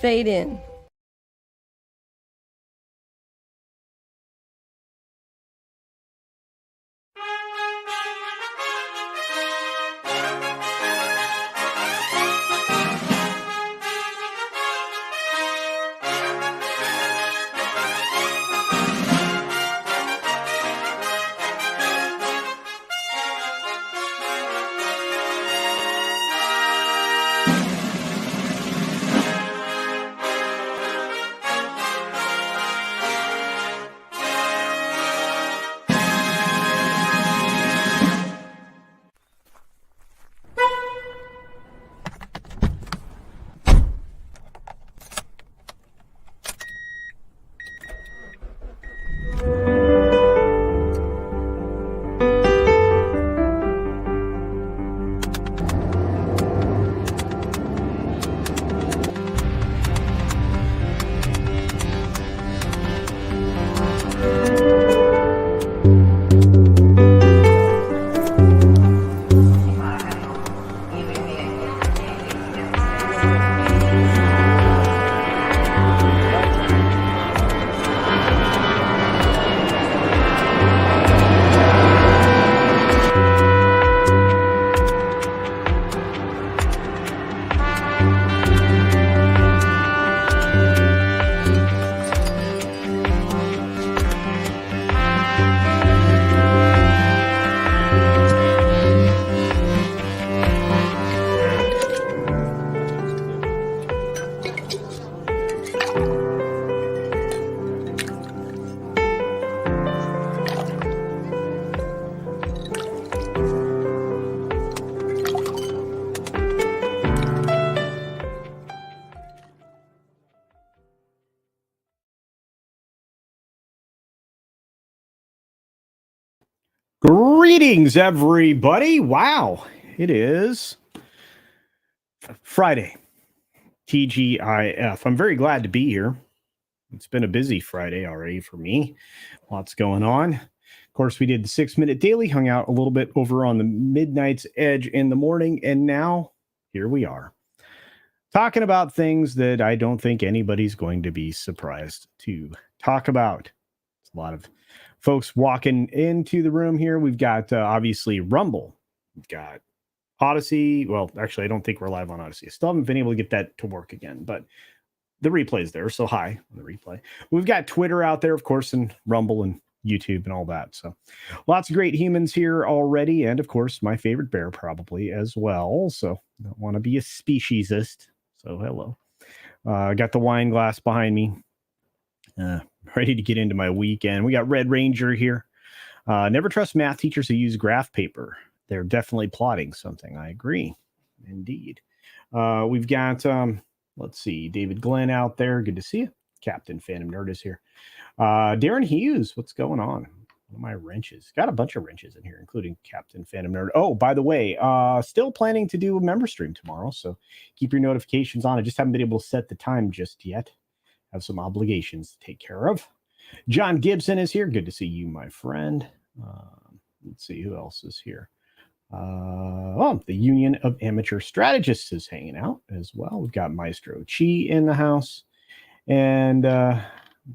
Fade in. Greetings, everybody. Wow, it is Friday, TGIF. I'm very glad to be here. It's been a busy Friday already for me. Lots going on. Of course, we did the 6-minute daily, hung out a little bit over on the Midnight's Edge in the morning, and now here we are talking about things that I don't think anybody's going to be surprised to talk about. It's a lot of folks walking into the room here. We've got obviously Rumble. We've got Odyssey. Well, actually, I don't think we're live on Odyssey. I still haven't been able to get that to work again, but the replay's there. So hi on the replay. We've got Twitter out there, of course, and Rumble and YouTube and all that. So lots of great humans here already. And of course, my favorite bear probably as well. So I don't want to be a speciesist. So hello. Got the wine glass behind me. Ready to get into my weekend. We got Red Ranger here. Never trust math teachers who use graph paper. They're definitely plotting something. I agree. Indeed. We've got, let's see, David Glenn out there. Good to see you. Captain Phantom Nerd is here. Darren Hughes, what's going on? One of my wrenches. Got a bunch of wrenches in here, including Captain Phantom Nerd. Oh, by the way, still planning to do a member stream tomorrow. So keep your notifications on. I just haven't been able to set the time just yet. Have some obligations to take care of. John Gibson is here. Good to see you, my friend. Let's see who else is here. The Union of Amateur Strategists is hanging out as well. We've got Maestro Chi in the house. And I'm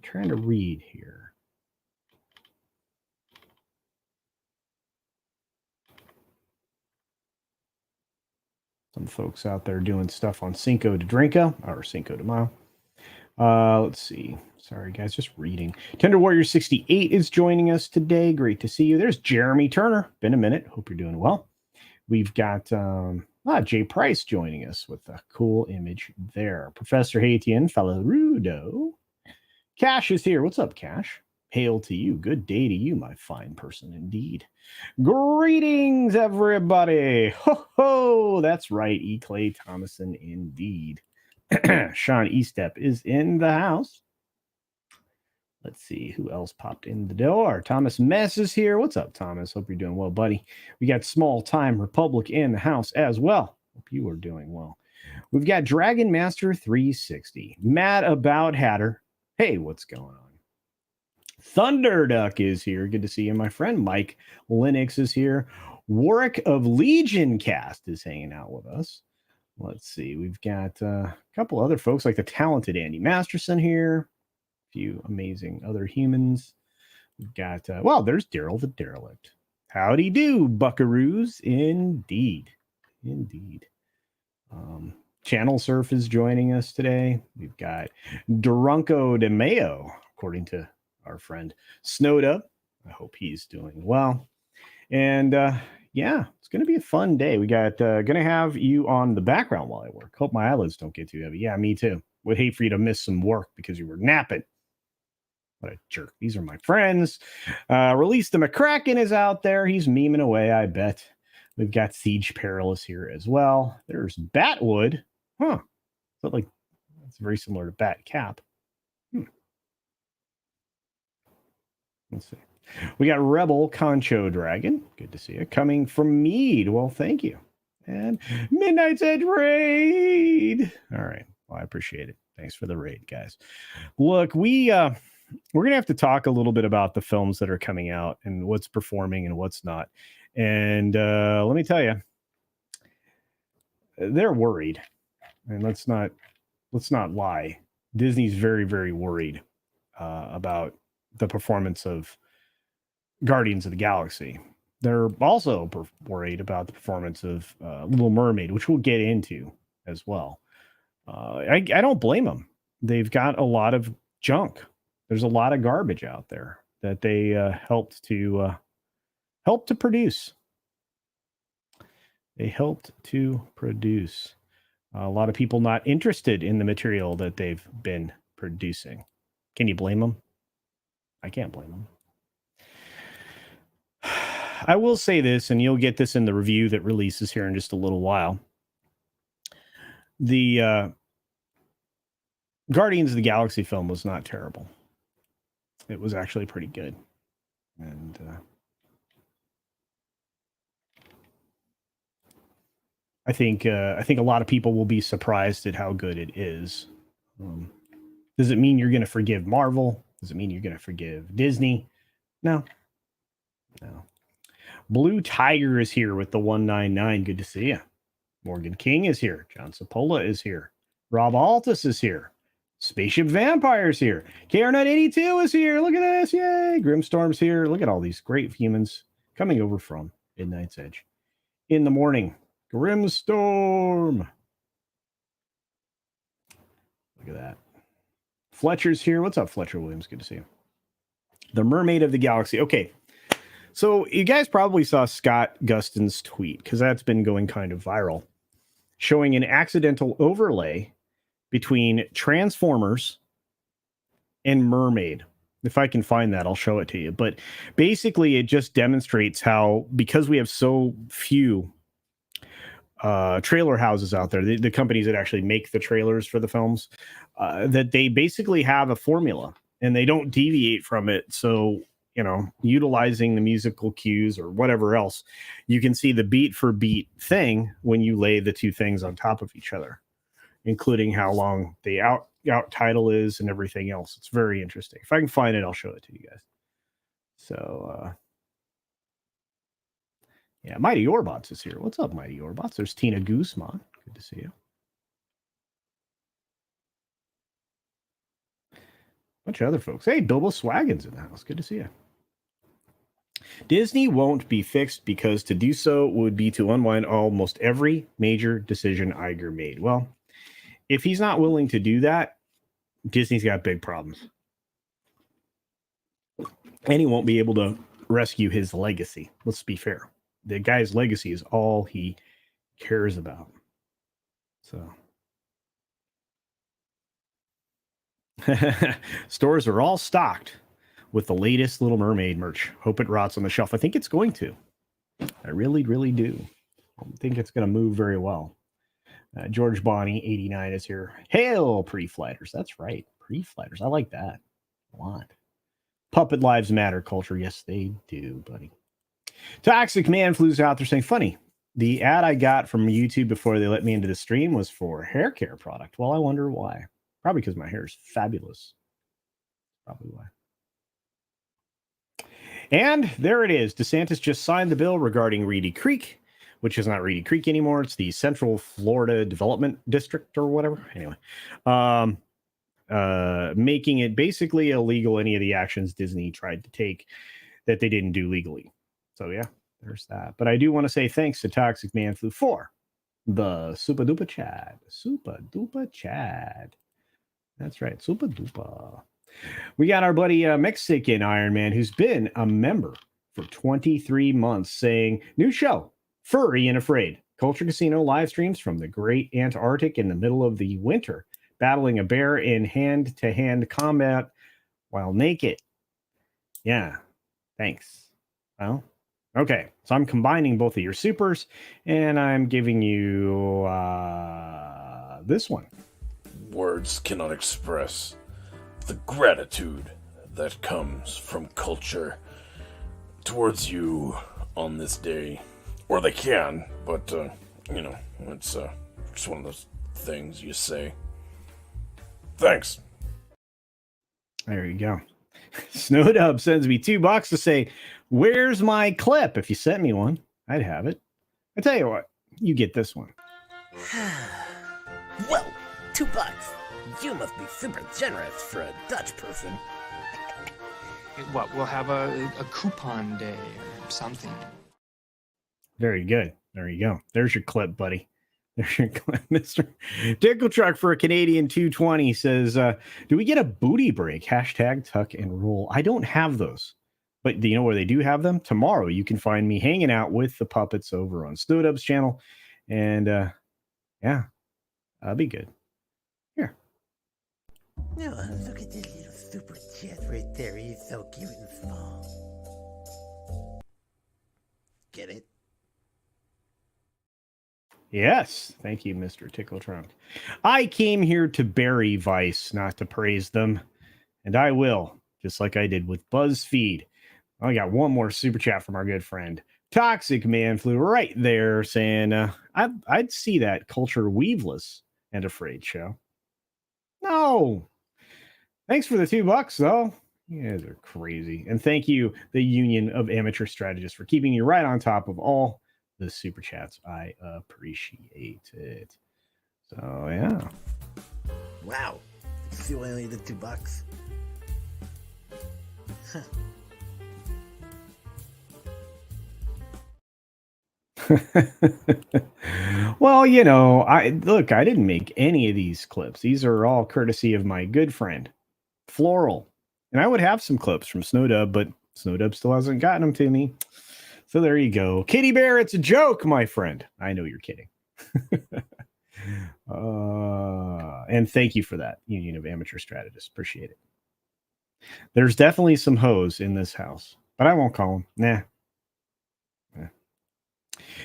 trying to read here. Some folks out there doing stuff on Cinco de Drinko or Cinco de Mayo. Let's see. Sorry, guys, just reading. Tender Warrior 68 is joining us today. Great to see you. There's Jeremy Turner. Been a minute. Hope you're doing well. We've got Jay Price joining us with a cool image there. Professor Haitian, fellow Rudo. Cash is here. What's up, Cash? Hail to you. Good day to you, my fine person indeed. Greetings, everybody. Ho, ho. That's right. E. Clay Thomason indeed. Sean Estep is in the house. Let's see who else popped in the door. Thomas Mess is here. What's up, Thomas? Hope you're doing well, buddy. We got Small Time Republic in the house as well. Hope you are doing well. We've got Dragon Master 360. Mad About Hatter. Hey, what's going on? Thunderduck is here. Good to see you, my friend. Mike Linux is here. Warwick of Legion Cast is hanging out with us. Let's see. We've got a couple other folks like the talented Andy Masterson here. A few amazing other humans. We've got, well, there's Daryl the Derelict. Howdy do, buckaroos. Indeed. Indeed. Channel Surf is joining us today. We've got Durunco de Mayo, according to our friend Snowed Up. I hope he's doing well. And yeah, it's going to be a fun day. We got going to have you on the background while I work. Hope my eyelids don't get too heavy. Yeah, me too. Would hate for you to miss some work because you were napping. What a jerk. These are my friends. Release the McCracken is out there. He's memeing away, I bet. We've got Siege Perilous here as well. There's Batwood. Huh. So like that's very similar to Bat Cap. Let's see. We got Rebel Concho Dragon. Good to see you. Coming from Mead. Well, thank you. And Midnight's Edge Raid. All right. Well, I appreciate it. Thanks for the raid, guys. Look, we're going to have to talk a little bit about the films that are coming out and what's performing and what's not. And let me tell you, they're worried. And let's not lie. Disney's very, very worried about the performance of Guardians of the Galaxy. They're also worried about the performance of Little Mermaid, which we'll get into as well. I don't blame them. They've got a lot of junk. There's a lot of garbage out there that they helped to produce. They helped to produce. A lot of people not interested in the material that they've been producing. Can you blame them? I can't blame them. I will say this, and you'll get this in the review that releases here in just a little while. The Guardians of the Galaxy film was not terrible. It was actually pretty good. And I think a lot of people will be surprised at how good it is. Does it mean you're going to forgive Marvel? Does it mean you're going to forgive Disney? No. Blue Tiger is here with the 199. Good to see you. Morgan King is here. John Sapola is here. Rob Altus is here. Spaceship Vampire's here. KRNut82 is here. Look at this. Yay. Grimstorm's here. Look at all these great humans coming over from Midnight's Edge. In the morning, Grimstorm. Look at that. Fletcher's here. What's up, Fletcher Williams? Good to see you. The Mermaid of the Galaxy. Okay. So you guys probably saw Scott Gustin's tweet because that's been going kind of viral, showing an accidental overlay between Transformers and Mermaid. If I can find that, I'll show it to you. But basically, it just demonstrates how, because we have so few trailer houses out there, the companies that actually make the trailers for the films, that they basically have a formula and they don't deviate from it. So, you know, utilizing the musical cues or whatever else, you can see the beat for beat thing when you lay the two things on top of each other, including how long the out title is and everything else. It's very interesting. If I can find it, I'll show it to you guys. So, yeah, Mighty Orbots is here. What's up, Mighty Orbots? There's Tina Guzman. Good to see you. Bunch of other folks. Hey, Bilbo Swaggin's in the house. Good to see you. Disney won't be fixed because to do so would be to unwind almost every major decision Iger made. Well, if he's not willing to do that, Disney's got big problems. And he won't be able to rescue his legacy. Let's be fair. The guy's legacy is all he cares about. So stores are all stocked with the latest Little Mermaid merch. Hope it rots on the shelf. I think it's going to. I really, really do. I think it's going to move very well. George Bonnie, 89 is here. Hail, Preflighters. That's right. Preflighters. I like that a lot. Puppet Lives Matter culture. Yes, they do, buddy. Toxic Man Flu's out there saying, funny, the ad I got from YouTube before they let me into the stream was for hair care product. Well, I wonder why. Probably because my hair is fabulous. Probably why. And there it is. DeSantis just signed the bill regarding Reedy Creek, which is not Reedy Creek anymore. It's the Central Florida Development District or whatever. Anyway, making it basically illegal any of the actions Disney tried to take that they didn't do legally. So yeah, there's that. But I do want to say thanks to Toxic Man Flu for the Super Duper Chad. Super Duper Chad. That's right. Super Duper. We got our buddy Mexican Iron Man, who's been a member for 23 months, saying, new show, Furry and Afraid. Culture Casino live streams from the great Antarctic in the middle of the winter, battling a bear in hand-to-hand combat while naked. Yeah, thanks. Well, okay, so I'm combining both of your supers, and I'm giving you this one. Words cannot express the gratitude that comes from culture towards you on this day. Or they can, but, it's just one of those things you say. Thanks. There you go. Snowdub sends me $2 to say, where's my clip? If you sent me one, I'd have it. I tell you what, you get this one. Well, $2. You must be super generous for a Dutch person. What, we'll have a coupon day or something. Very good. There you go. There's your clip, buddy. There's your clip, Mr. Dickle Truck for a Canadian 220 says, do we get a booty break? Hashtag tuck and roll. I don't have those. But do you know where they do have them? Tomorrow you can find me hanging out with the puppets over on Snowdub's channel. And yeah, that'll be good. Here. No, look at this little super chat right there. He's so cute and small. Get it? Yes. Thank you, Mr. Tickle Trunk. I came here to bury Vice, not to praise them. And I will, just like I did with BuzzFeed. I got one more super chat from our good friend. Toxic Man Flew right there saying, I'd see that Culture Weaveless and Afraid show. No. Thanks for the $2, though. You guys are crazy. And thank you, the Union of Amateur Strategists, for keeping you right on top of all the super chats. I appreciate it. So, yeah. Wow. See why I only did $2? Huh. Well, I didn't make any of these clips. These are all courtesy of my good friend, Floral. And I would have some clips from Snowdub, but Snowdub still hasn't gotten them to me. So there you go. Kitty Bear, it's a joke, my friend. I know you're kidding. And thank you for that, Union of Amateur Strategists. Appreciate it. There's definitely some hoes in this house, but I won't call them. Nah.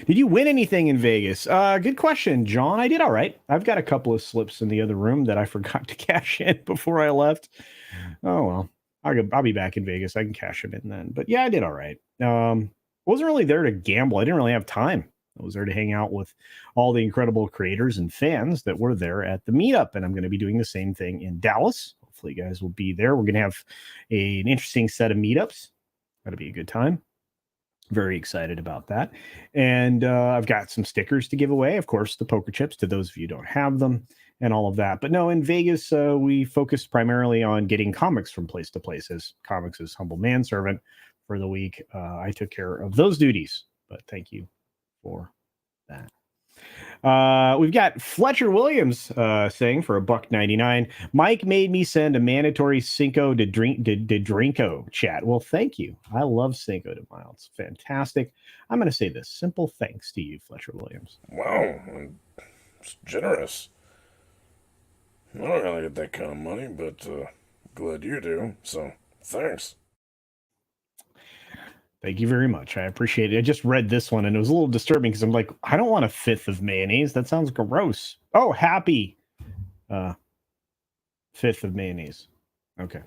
Did you win anything in Vegas? Good question, John. I did all right. I've got a couple of slips in the other room that I forgot to cash in before I left. Oh, well. I'll be back in Vegas. I can cash them in then. But yeah, I did all right. Wasn't really there to gamble. I didn't really have time. I was there to hang out with all the incredible creators and fans that were there at the meetup. And I'm going to be doing the same thing in Dallas. Hopefully you guys will be there. We're going to have an interesting set of meetups. That'll be a good time. Very excited about that. And I've got some stickers to give away. Of course, the poker chips to those of you who don't have them and all of that. But no, in Vegas, we focused primarily on getting comics from place to place, as comics is humble manservant for the week. I took care of those duties, but thank you for that. We've got Fletcher Williams saying for $1.99, Mike made me send a mandatory Cinco de Drinko chat. Well, thank you. I love Cinco de Mayo. It's fantastic. I'm going to say this. Simple thanks to you, Fletcher Williams. Wow. It's generous. I don't really get that kind of money, but glad you do. So, thanks. Thank you very much. I appreciate it. I just read this one and it was a little disturbing because I'm like, I don't want a fifth of mayonnaise. That sounds gross. Oh, happy fifth of mayonnaise. Okay.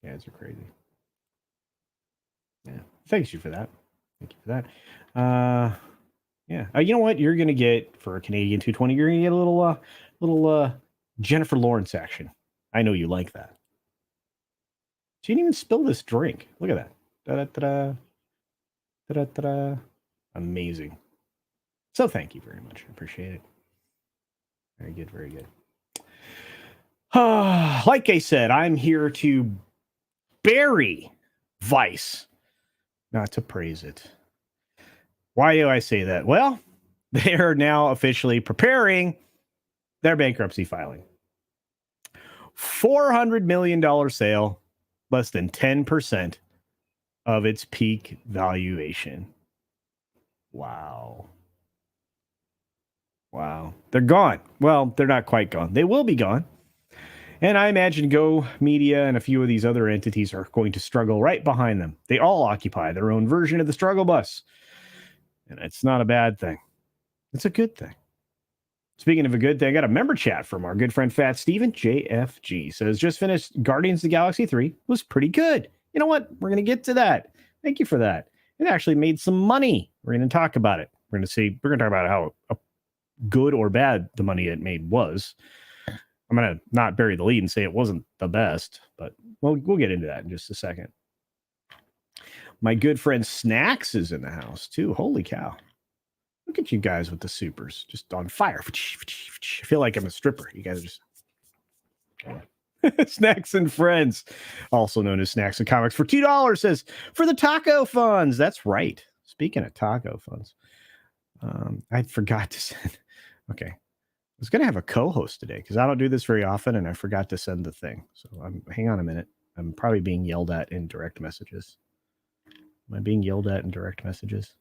You guys are crazy. Yeah. Thanks you for that. Thank you for that. Yeah. You know what? You're going to get, for a Canadian 220, you're going to get a little Jennifer Lawrence action. I know you like that. She didn't even spill this drink. Look at that. Da-da-da-da. Da-da-da-da. Amazing. So thank you very much. I appreciate it. Very good, very good. Like I said, I'm here to bury Vice, not to praise it. Why do I say that? Well, they are now officially preparing their bankruptcy filing. $400 million sale, less than 10% of its peak valuation. Wow. They're gone. Well, they're not quite gone. They will be gone. And I imagine Go Media and a few of these other entities are going to struggle right behind them. They all occupy their own version of the struggle bus. And it's not a bad thing. It's a good thing. Speaking of a good thing, I got a member chat from our good friend Fat Steven. JFG says, just finished Guardians of the Galaxy 3. Was pretty good. You know what? We're going to get to that. Thank you for that. It actually made some money. We're going to talk about it. We're going to talk about how good or bad the money it made was. I'm going to not bury the lead and say it wasn't the best, but we'll get into that in just a second. My good friend Snacks is in the house too. Holy cow. Look at you guys with the supers, just on fire. I feel like I'm a stripper. You guys are just... Snacks and Friends, also known as Snacks and Comics, for $2 says, for the taco funds. That's right. Speaking of taco funds, I forgot to send... Okay. I was going to have a co-host today because I don't do this very often, and I forgot to send the thing. So hang on a minute. I'm probably being yelled at in direct messages. Am I being yelled at in direct messages?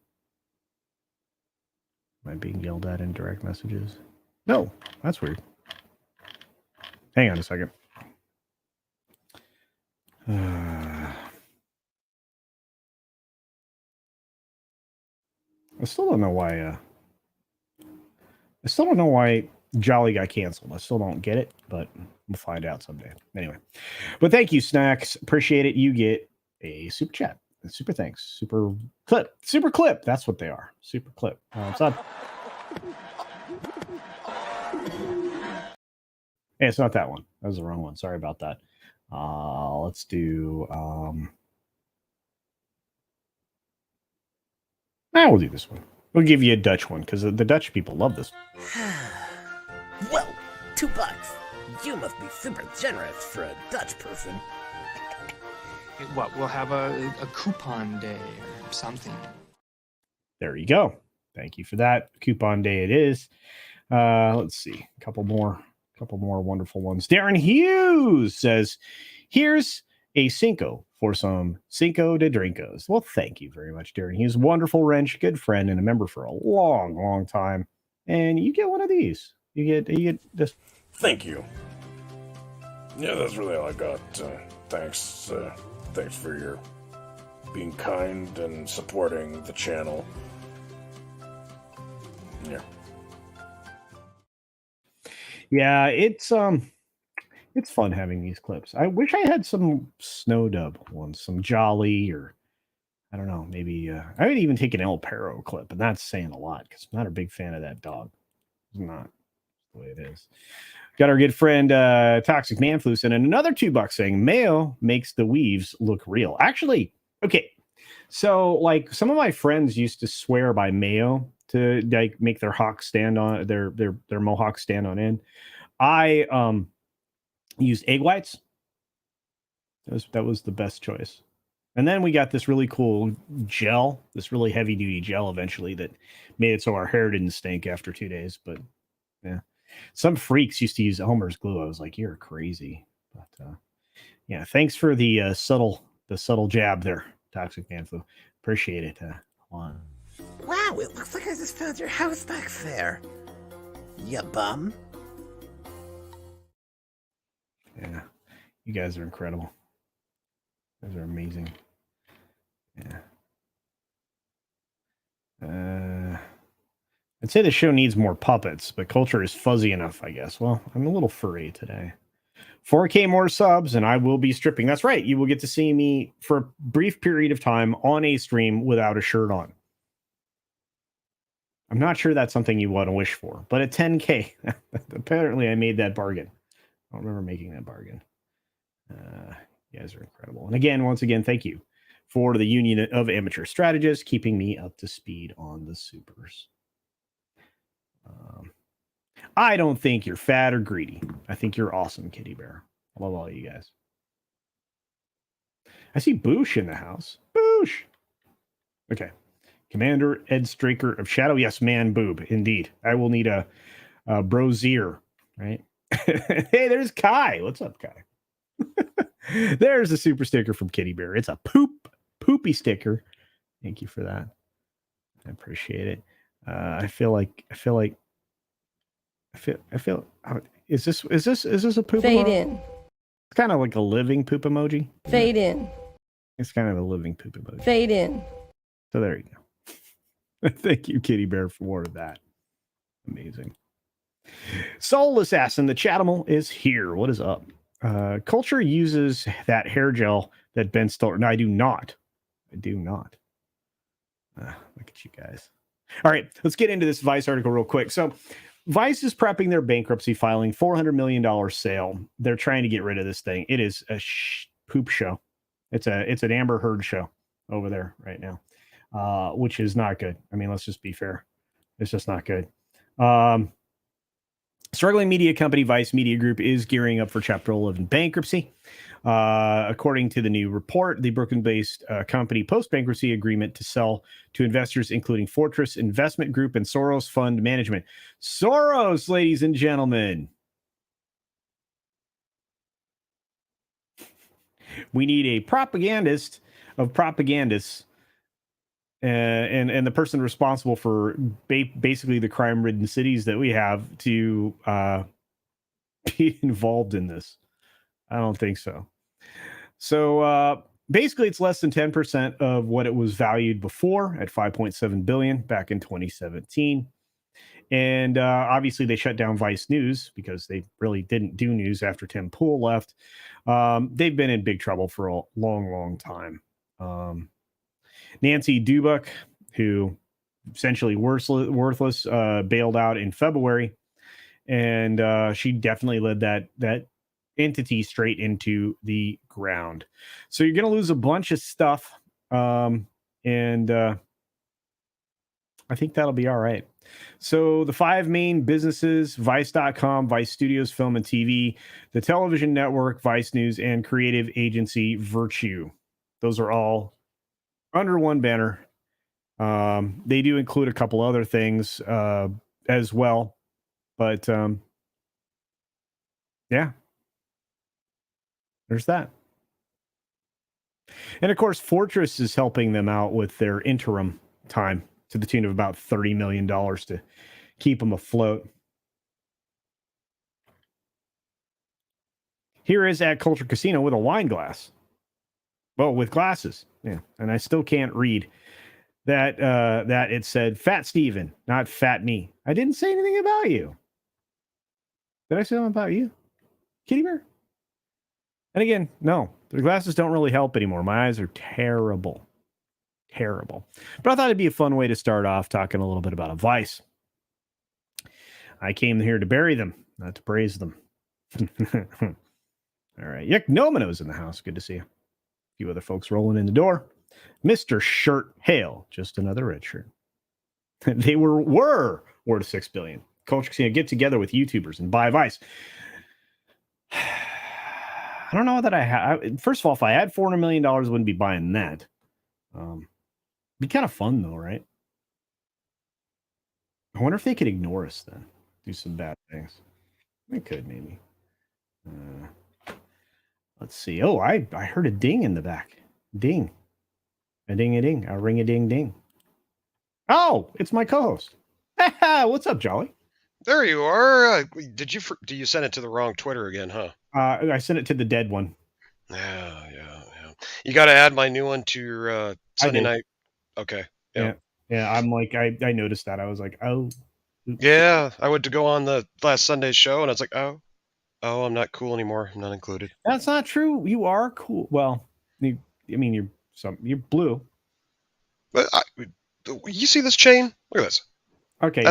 Am I being yelled at in direct messages? No, that's weird. Hang on a second. I still don't know why. I still don't know why Jolly got canceled. I still don't get it, but we'll find out someday. Anyway, but thank you, Snacks. Appreciate it. You get a super chat. Super thanks. Super clip. That's what they are. Super clip. What's up? Hey, it's not that one. That was the wrong one. Sorry about that. Let's do. We'll do this one. We'll give you a Dutch one because the Dutch people love this. Well, $2. You must be super generous for a Dutch person. What, we'll have a coupon day or something. There you go. Thank you for that. Coupon day it is. Let's see. A couple more wonderful ones. Darren Hughes says, here's a Cinco for some Cinco de Drinkos. Well, thank you very much, Darren Hughes. Wonderful wrench, good friend, and a member for a long, long time. And you get one of these. You get this. Thank you. Yeah, that's really all I got. Thanks for your being kind and supporting the channel. Yeah, it's fun having these clips. I wish I had some Snow Dub ones, some Jolly, or I don't know, maybe I would even take an El Perro clip, and that's saying a lot because I'm not a big fan of that dog. It's not the way it is. Got our good friend Toxic Manflu and another $2 saying Mayo makes the weaves look real. Actually, okay. So like some of my friends used to swear by Mayo to like make their hawk stand on their mohawk stand on end. I used egg whites. That was the best choice. And then we got this really cool gel, this really heavy duty gel eventually that made it so our hair didn't stink after 2 days. But yeah, some freaks used to use Elmer's glue. I was like, you're crazy. But yeah, thanks for the subtle jab there, Toxic Man Flu. Appreciate it. Wow, it looks like I just found your house back there. Ya bum. Yeah, you guys are incredible. You guys are amazing. Yeah. I'd say the show needs more puppets, but culture is fuzzy enough, I guess. Well, I'm a little furry today. 4K more subs, and I will be stripping. That's right. You will get to see me for a brief period of time on a stream without a shirt on. I'm not sure that's something you want to wish for, but at 10K, apparently I made that bargain. I don't remember making that bargain. You guys are incredible. And again, once again, thank you for the Union of Amateur Strategists keeping me up to speed on the supers. I don't think you're fat or greedy. I think you're awesome, Kitty Bear. I love all you guys. I see Boosh in the house. Boosh. Okay. Commander Ed Straker of Shadow. Yes, man, boob. Indeed. I will need a brosier, right? Hey, there's Kai. What's up, Kai? There's a super sticker from Kitty Bear. It's a poopy sticker. Thank you for that. I appreciate it. I feel is this a poop Fade emoji? in. It's kind of like a living poop emoji. Fade in. It's kind of a living poop emoji. Fade in. So there you go. Thank you, Kitty Bear, for more of that. Amazing. Soul Assassin, the Chatimal is here. What is up? Culture uses that hair gel that Ben stole. No, I do not. I do not. Look at you guys. All right, let's get into this Vice article real quick. So Vice is prepping their bankruptcy filing, $400 million sale. They're trying to get rid of this thing. It is a poop show. It's an Amber Heard show over there right now, which is not good. I mean, let's just be fair. It's just not good. Struggling media company Vice Media Group is gearing up for Chapter 11 bankruptcy. According to the new report, the Brooklyn-based company post-bankruptcy agreement to sell to investors, including Fortress Investment Group and Soros Fund Management. Soros, ladies and gentlemen. We need a propagandist of propagandists and the person responsible for basically the crime-ridden cities that we have to be involved in this. I don't think so. So basically, it's less than 10% of what it was valued before at $5.7 billion back in 2017. And obviously, they shut down Vice News because they really didn't do news after Tim Pool left. They've been in big trouble for a long, long time. Nancy Dubuck, who essentially worthless, bailed out in February, and she definitely led that entity straight into the ground. So you're going to lose a bunch of stuff, and I think that'll be all right. So the 5 main businesses: Vice.com, Vice Studios, Film and TV, the television network, Vice News, and creative agency Virtue. Those are all under one banner. They do include a couple other things as well, but yeah, there's that. And of course, Fortress is helping them out with their interim time to the tune of about $30 million to keep them afloat. Here is at Culture Casino with a wine glass. Well, with glasses. Yeah. And I still can't read that it said Fat Steven, not Fat Me. I didn't say anything about you. Did I say something about you? Kitty Bear? And again, no, the glasses don't really help anymore. My eyes are terrible. Terrible. But I thought it'd be a fun way to start off talking a little bit about a Vice. I came here to bury them, not to praise them. All right. Yek Nomino's in the house. Good to see you. A few other folks rolling in the door. Mr. Shirt Hale, just another red shirt. They were worth $6 billion. Culture Casino get together with YouTubers and buy Vice. I don't know that I have. First of all, if I had $400 million, I wouldn't be buying that. Be kind of fun though, right? I wonder if they could ignore us then, do some bad things. They could maybe. Let's see. Oh, I heard a ding in the back. Ding. A ding a ding. A ring a ding ding. Oh, it's my co-host. What's up, Jolly? There you are. Do you send it to the wrong Twitter again, huh? I sent it to the dead one. Yeah. You got to add my new one to your Sunday night. Okay. Yeah. I'm like, I noticed that. I was like, oh. Oops. Yeah, I went to go on the last Sunday's show, and I was like, oh, I'm not cool anymore. I'm not included. That's not true. You are cool. Well, you're blue. But you see this chain? Look at this. Okay.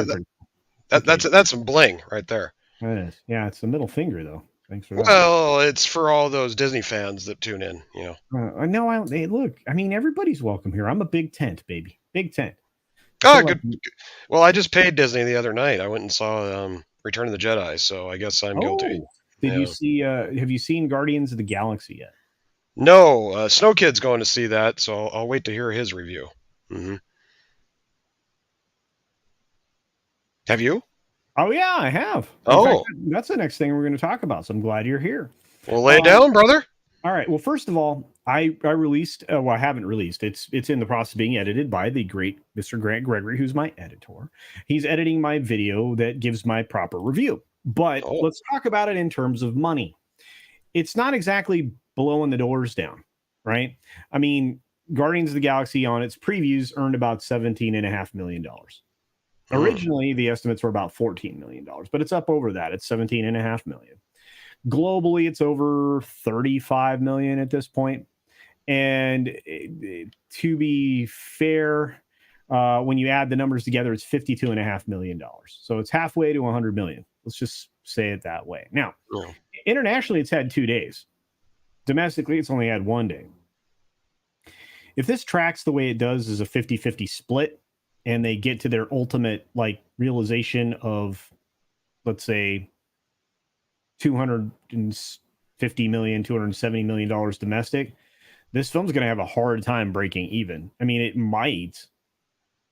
That's some bling right there. It is. Yeah, it's the middle finger though. Thanks for that. Well, it's for all those Disney fans that tune in, you know. I know. Hey, look, I mean, everybody's welcome here. I'm a big tent, baby. Big tent. Ah, good. Well, I just paid Disney the other night. I went and saw Return of the Jedi, so I guess I'm guilty. Oh, did you Yeah. see? Have you seen Guardians of the Galaxy yet? No, Snow Kid's going to see that, so I'll wait to hear his review. Hmm. Have you? Oh yeah, I have. In fact, Oh, that's the next thing we're going to talk about. So I'm glad you're here. well, lay it Um, down, brother. All right. Well, first of all, I released. Well, I haven't released. It's in the process of being edited by the great Mr. Grant Gregory, who's my editor. He's editing my video that gives my proper review. But Oh, let's talk about it in terms of money. It's not exactly blowing the doors down, right? I mean, Guardians of the Galaxy on its previews earned about $17.5 million. Originally, the estimates were about $14 million, but it's up over that. It's $17.5 million. Globally, it's over 35 million at this point. And to be fair, when you add the numbers together, it's $52.5 million. So it's halfway to 100 million. Let's just say it that way. Now, oh. internationally, it's had 2 days. Domestically, it's only had 1 day. If this tracks the way it does as a 50-50 split, and they get to their ultimate like realization of, let's say, $250 million, $270 million domestic, this film's going to have a hard time breaking even. I mean, it might,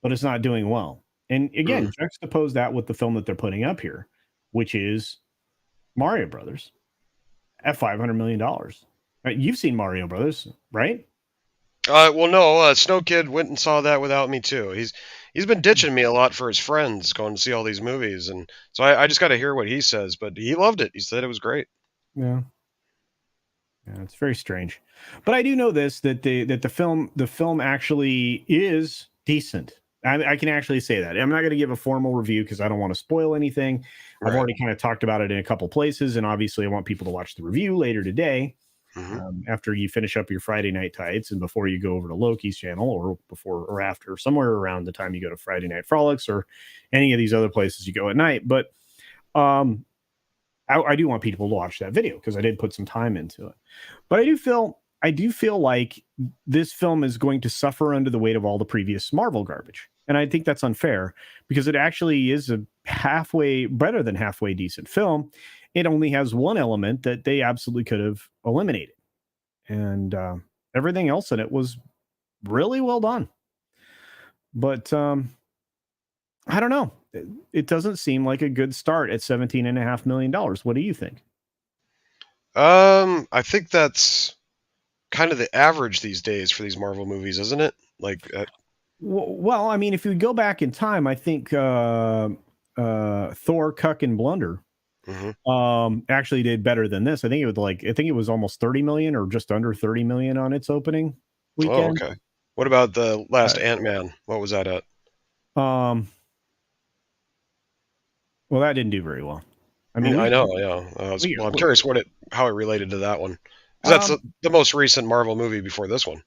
but it's not doing well. And again, juxtapose that with the film that they're putting up here, which is Mario Brothers at $500 million. Right? You've seen Mario Brothers, right? Well, no, Snow Kid went and saw that without me too. He's been ditching me a lot for his friends, going to see all these movies, and so I just got to hear what he says. But he loved it. He said it was great. Yeah. Yeah, it's very strange. But I do know this, that the film actually is decent. I can actually say that. I'm not going to give a formal review because I don't want to spoil anything. I've Right. already kind of talked about it in a couple places, and obviously I want people to watch the review later today. After you finish up your Friday night tights and before you go over to Loki's channel, or before or after, somewhere around the time you go to Friday Night Frolics or any of these other places you go at night. But I do want people to watch that video because I did put some time into it. But I do feel like this film is going to suffer under the weight of all the previous Marvel garbage. And I think that's unfair because it actually is a better than halfway decent film. It only has one element that they absolutely could have eliminated. And everything else in it was really well done. But I don't know. It doesn't seem like a good start at $17.5 million. What do you think? I think that's kind of the average these days for these Marvel movies, isn't it? Like, Well, I mean, if you go back in time, I think Thor, Cuck, and Blunder actually did better than this. I think it was almost 30 million or just under 30 million on its opening weekend. Oh, okay. What about the last Ant-Man? What was that at? Well, that didn't do very well. I mean, I know, yeah. I'm curious how it related to that one. 'Cause that's the most recent Marvel movie before this one.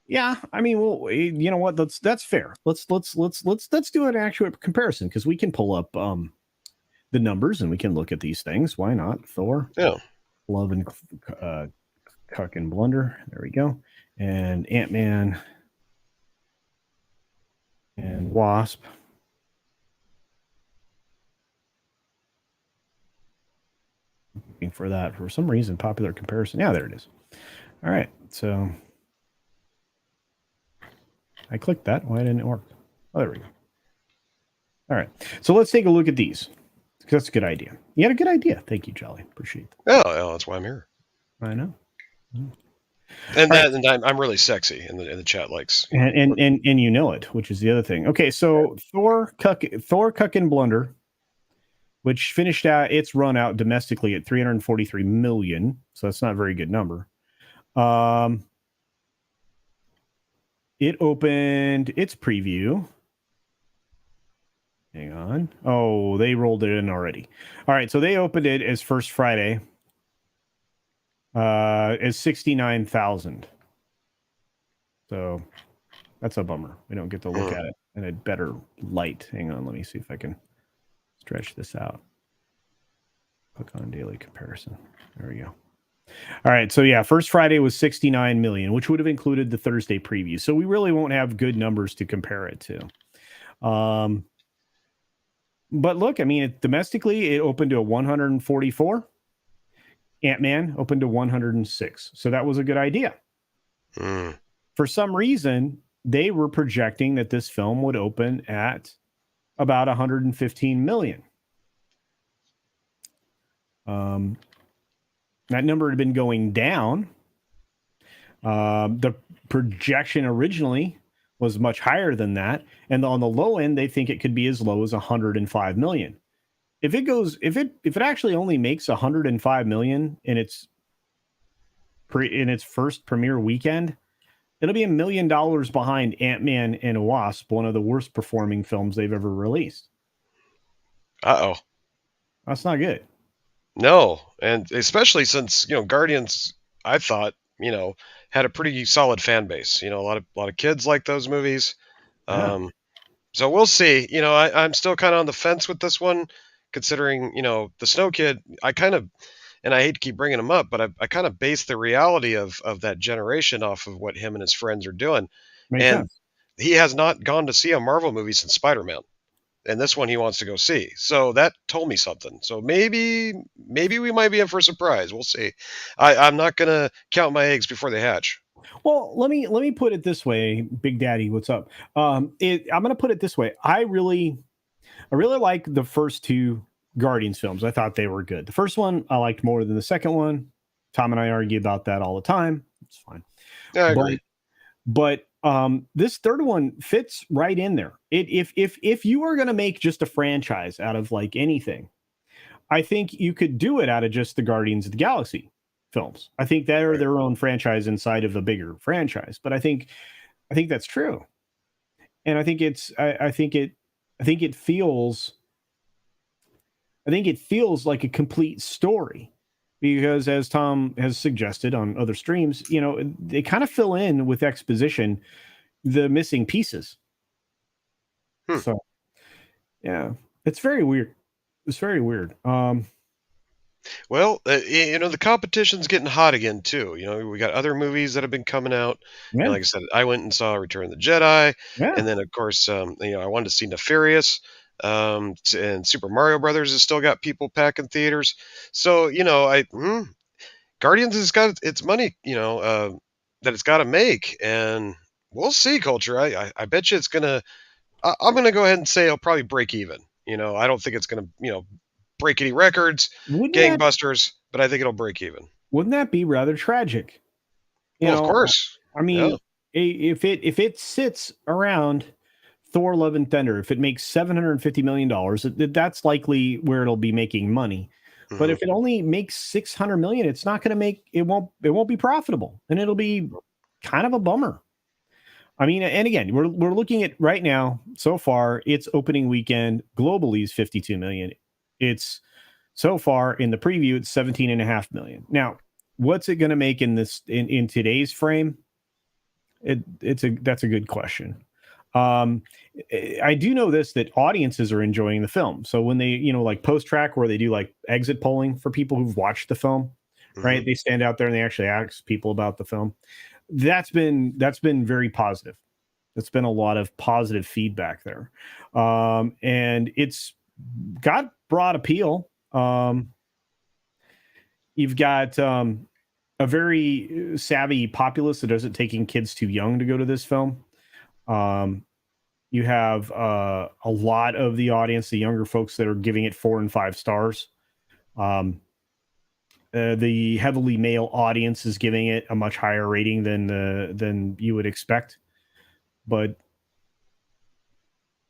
Yeah, I mean, well, you know what? That's fair. Let's do an actual comparison because we can pull up the numbers and we can look at these things. Why not? Thor, Yeah. Love and Cuck and Blunder. There we go. And Ant-Man and Wasp. Looking for that for some reason. Popular comparison. Yeah, there it is. All right. So I clicked that. Why didn't it work? Oh, there we go. All right. So let's take a look at these. That's a good idea. You had a good idea. Thank you, Jolly. Appreciate that. Yeah, that's why I'm here. I know. And I'm really sexy, and the chat likes. And you know it, which is the other thing. Okay, so Thor, Cuck, and Blunder, which finished out its run out domestically at 343 million. So that's not a very good number. It opened its preview. Hang on. Oh, they rolled it in already. All right, so they opened it as first Friday as 69,000. So that's a bummer. We don't get to look at it in a better light. Hang on, let me see if I can stretch this out. Click on daily comparison. There we go. All right, so yeah, first Friday was 69 million, which would have included the Thursday preview. So we really won't have good numbers to compare it to. Um, but look, I mean, domestically, it opened to a 144. Ant-Man opened to 106. So that was a good idea. Mm. For some reason, they were projecting that this film would open at about 115 million. That number had been going down. The projection originally was much higher than that, and on the low end, they think it could be as low as 105 million. If it actually only makes 105 million in its first premiere weekend, it'll be $1 million behind Ant-Man and a Wasp, one of the worst performing films they've ever released. Uh-oh. That's not good. No, and especially since, Guardians, I thought, had a pretty solid fan base. A lot of kids like those movies. Yeah. So we'll see. I'm still kind of on the fence with this one, considering, the Snow Kid, and I hate to keep bringing him up, but I kind of base the reality of that generation off of what him and his friends are doing. Makes And sense. he has not gone to see a Marvel movie since Spider-Man. And this one he wants to go see. So that told me something. So maybe we might be in for a surprise. We'll see. I'm not gonna count my eggs before they hatch. Well, let me put it this way, Big Daddy. What's up? I'm going to put it this way. I really like the first two Guardians films. I thought they were good. The first one I liked more than the second one. Tom and I argue about that all the time. It's fine. Yeah, I agree. But this third one fits right in there. If you were going to make just a franchise out of like anything, I think you could do it out of just the Guardians of the Galaxy films. I think they're their own franchise inside of a bigger franchise. But I think that's true, and I think it feels like a complete story. Because as Tom has suggested on other streams, they kind of fill in with exposition the missing pieces. So, yeah, it's very weird. It's very weird. Well, the competition's getting hot again too. We got other movies that have been coming out. Yeah. And like I said, I went and saw Return of the Jedi, Yeah. and then of course, I wanted to see Nefarious. And Super Mario Brothers has still got people packing theaters. So Guardians has got its money, that it's got to make, and we'll see. Culture, I bet you it's gonna. I'm gonna go ahead and say it'll probably break even. I don't think it's gonna, break any records, gangbusters, but I think it'll break even. Wouldn't that be rather tragic? Of course. I mean, if it sits around Thor: Love and Thunder, if it makes $750 million, that's likely where it'll be making money. But if it only makes 600 million, it's not going to make it won't be profitable, and it'll be kind of a bummer. I mean, and again, we're looking at right now so far, its opening weekend globally is 52 million. It's so far in the preview, it's 17.5 million. Now, what's it going to make in today's frame? That's a good question. I do know that audiences are enjoying the film. So when they, like post track where they do like exit polling for people who've watched the film, right? They stand out there and they actually ask people about the film. That's been very positive. It's been a lot of positive feedback there. And it's got broad appeal. You've got a very savvy populace that isn't taking kids too young to go to this film. You have a lot of the audience, the younger folks that are giving it 4 and 5 stars. The heavily male audience is giving it a much higher rating than you would expect, but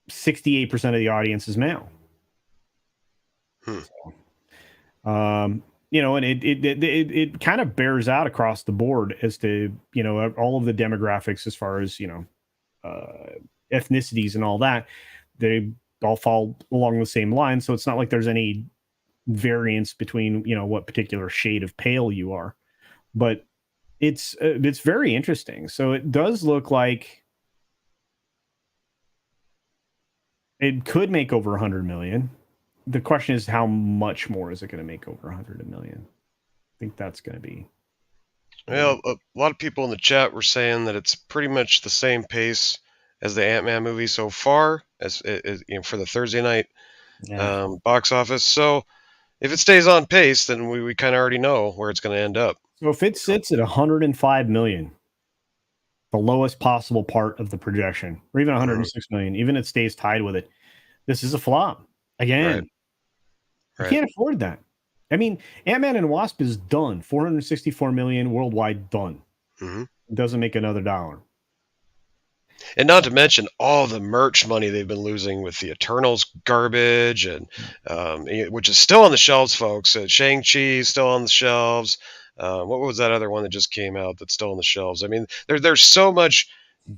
68% of the audience is male. So, and it kind of bears out across the board as to all of the demographics as far as ethnicities and all that. They all fall along the same line, so it's not like there's any variance between what particular shade of pale you are, but it's very interesting. So it does look like it could make over 100 million. The question is, how much more is it going to make over 100 million? I think that's going to be. Well, a lot of people in the chat were saying that it's pretty much the same pace as the Ant-Man movie so far, as for the Thursday night box office. So if it stays on pace, then we kind of already know where it's going to end up. So if it sits at 105 million, the lowest possible part of the projection, or even 106 million, even if it stays tied with it, this is a flop. Again, you can't afford that. I mean, Ant-Man and Wasp is done. 464 million worldwide, done. Mm-hmm. It doesn't make another dollar. And not to mention all the merch money they've been losing with the Eternals garbage, and which is still on the shelves, folks. Shang-Chi is still on the shelves. What was that other one that just came out that's still on the shelves? I mean, there's so much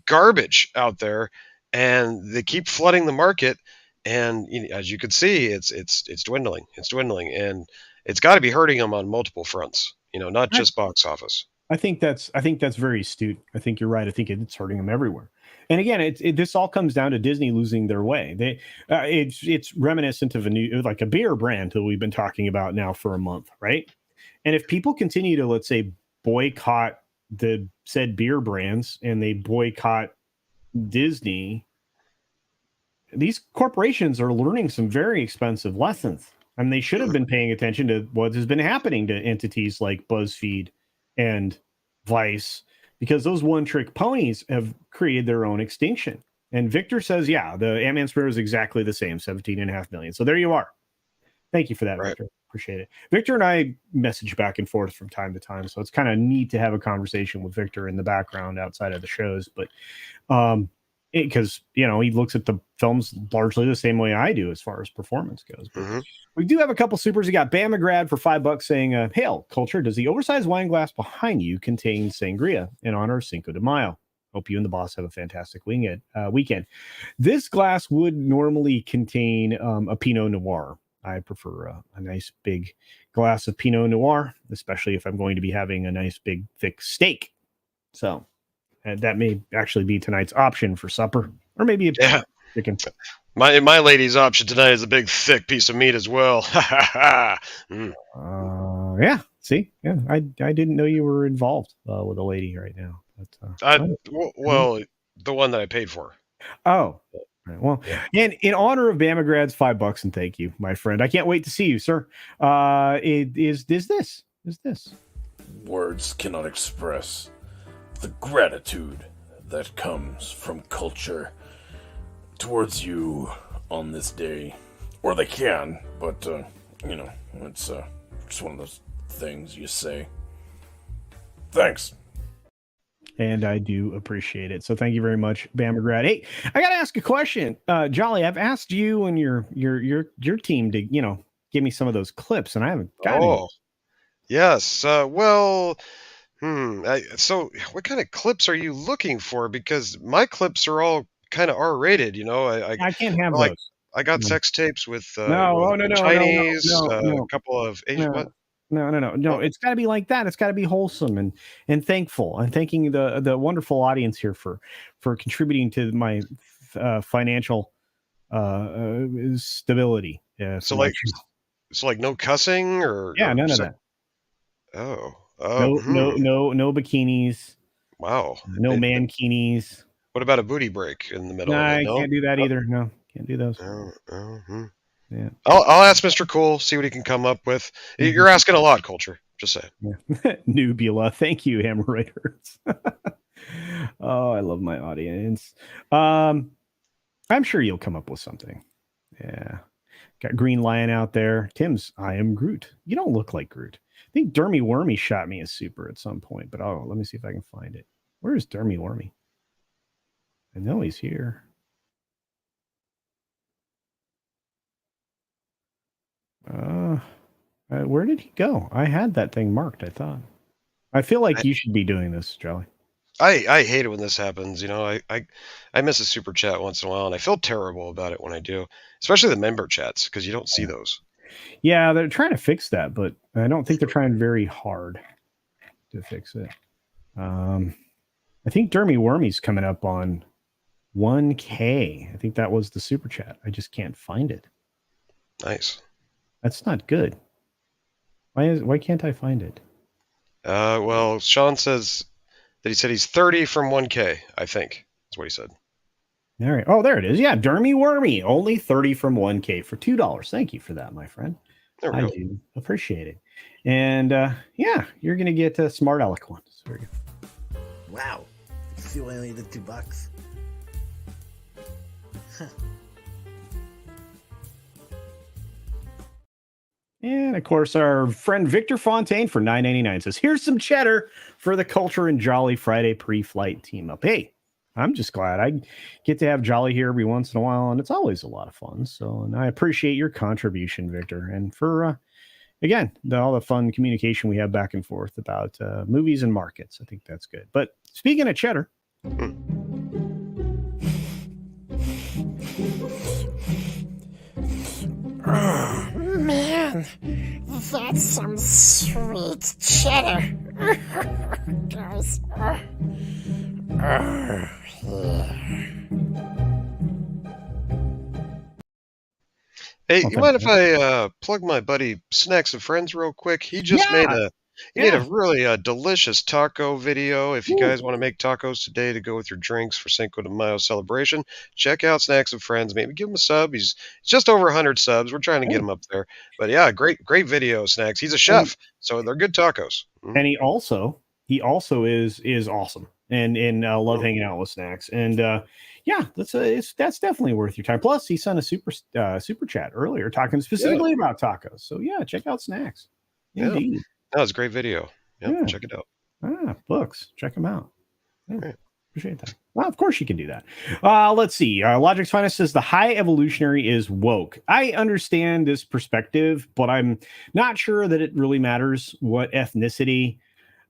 garbage out there, and they keep flooding the market. And as you can see, it's dwindling. It's dwindling, and it's got to be hurting them on multiple fronts. Not just box office. I think that's very astute. I think you're right. I think it's hurting them everywhere. And again, this all comes down to Disney losing their way. It's reminiscent of a beer brand that we've been talking about now for a month, right? And if people continue to, let's say, boycott the said beer brands and they boycott Disney, these corporations are learning some very expensive lessons. And they should have been paying attention to what has been happening to entities like BuzzFeed and Vice, because those one-trick ponies have created their own extinction. And Victor says, yeah, the Ant-Man Sparrow is exactly the same, 17.5 million. So there you are. Thank you for that, Victor. Appreciate it. Victor and I message back and forth from time to time, so it's kind of neat to have a conversation with Victor in the background outside of the shows. But because he looks at the films largely the same way I do as far as performance goes. But we do have a couple supers. We got Bamagrad for $5 saying, "Hail, Culture, does the oversized wine glass behind you contain sangria in honor of Cinco de Mayo? Hope you and the boss have a fantastic weekend. This glass would normally contain a Pinot Noir. I prefer a nice big glass of Pinot Noir, especially if I'm going to be having a nice big thick steak. So that may actually be tonight's option for supper, or maybe a chicken. My lady's option tonight is a big thick piece of meat as well. Yeah. See, yeah, I didn't know you were involved with a lady right now. But, the one that I paid for. Oh. Right, well, and in honor of Bamagrad's $5, and thank you, my friend. I can't wait to see you, sir. Is this? Words cannot express the gratitude that comes from culture towards you on this day. Or they can, but, it's just one of those things you say. Thanks. And I do appreciate it. So thank you very much, Bamagrad. Hey, I got to ask a question. Jolly, I've asked you and your team to, give me some of those clips, and I haven't got any. Yes. So what kind of clips are you looking for? Because my clips are all kind of R-rated, I can't have those. I got sex tapes with Chinese, a couple of Asian. What? No. It's got to be like that. It's got to be wholesome and thankful. I'm thanking the wonderful audience here for contributing to my financial stability. Yeah. So like no cussing or none of that. No bikinis. Wow. No mankinis. What about a booty break in the middle? I can't do that either. No, can't do those. Yeah. I'll ask Mr. Cool, see what he can come up with. You're asking a lot, Culture. Just saying. Yeah. Nubula. Thank you, Hemorrhoiders. Oh, I love my audience. I'm sure you'll come up with something. Yeah. Got Green Lion out there. Tim's I am Groot. You don't look like Groot. I think Dermy Wormy shot me a super at some point, but let me see if I can find it. Where is Dermy Wormy? I know he's here. Where did he go? I had that thing marked, I thought. I feel like you should be doing this, Jolly. I hate it when this happens. I miss a super chat once in a while, and I feel terrible about it when I do, especially the member chats, because you don't see those. Yeah, they're trying to fix that, but I don't think they're trying very hard to fix it. I think Dermy Wormy's coming up on 1K. I think that was the super chat. I just can't find it. Nice. That's not good. Why can't I find it? Well, Sean says that he said he's 30 from 1K, I think. That's what he said. All right. Oh, there it is. Yeah, Dermy Wormy, only 30 from 1K for $2. Thank you for that, my friend. There we I go. do appreciate it. And yeah, you're gonna get Smart Eloquent. So there you go. Wow. See why I only did $2? Huh. And of course, our friend Victor Fontaine for $9.99 says, "Here's some cheddar for the Culture and Jolly Friday pre-flight team up." Hey, I'm just glad I get to have Jolly here every once in a while, and it's always a lot of fun. So, and I appreciate your contribution, Victor, and for again all the fun communication we have back and forth about movies and markets. I think that's good. But speaking of cheddar. Oh, man, that's some sweet cheddar. Guys. Yeah. Hey, Oh, you mind if thank I plug my buddy Snacks and Friends real quick? He just made a really delicious taco video. If you guys want to make tacos today to go with your drinks for Cinco de Mayo celebration, check out Snacks and Friends. Maybe give him a sub. He's just over 100 subs. We're trying to get him up there. But yeah, great video, Snacks. He's a chef, so they're good tacos. And he also is awesome, and love hanging out with Snacks. And yeah, that's definitely worth your time. Plus, he sent a super chat earlier talking specifically about tacos. So yeah, check out Snacks. Indeed. That was a great video. Yeah, check it out. Books. Check them out. Yeah, Right. appreciate that. Well, of course you can do that. Let's see. Logic's Finest says the high evolutionary is woke. I understand this perspective, but I'm not sure that it really matters what ethnicity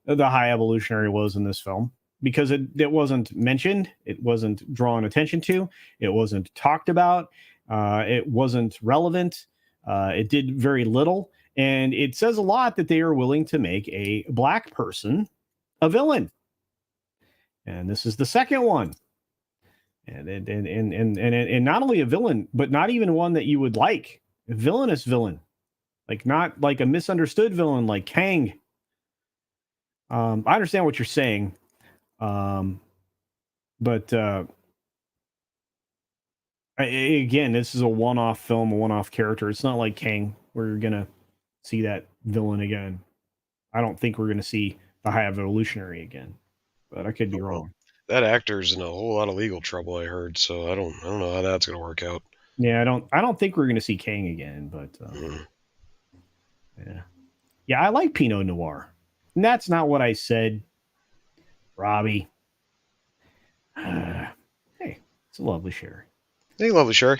the high evolutionary was in this film, because it wasn't mentioned, it wasn't drawn attention to, it wasn't talked about, it wasn't relevant, it did very little, and it says a lot that they are willing to make a black person a villain. And this is the second one, and not only a villain, but not even one that you would like. A villainous villain, like not like a misunderstood villain like Kang. I understand what you're saying, but again, this is a one-off film, a one-off character. It's not like Kang, where you're gonna see that villain again. I don't think we're gonna see the high evolutionary again, but I could be wrong. That actor's in a whole lot of legal trouble, I heard. So I don't know how that's gonna work out. Yeah, I don't think we're gonna see Kang again, but yeah, I like Pinot Noir. And that's not what I said, Robbie. Hey, it's a lovely sherry. Hey, lovely sherry.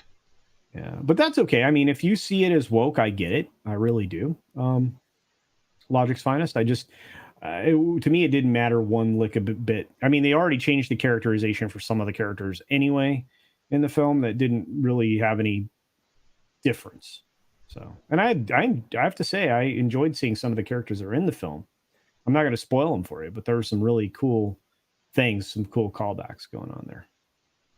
Yeah, but that's okay. I mean, if you see it as woke, I get it. I really do. Logic's Finest. I just, to me, it didn't matter one lick a bit. I mean, they already changed the characterization for some of the characters anyway in the film that didn't really have any difference. So, and I have to say, I enjoyed seeing some of the characters that are in the film. I'm not going to spoil them for you, but there were some really cool things, some cool callbacks going on there.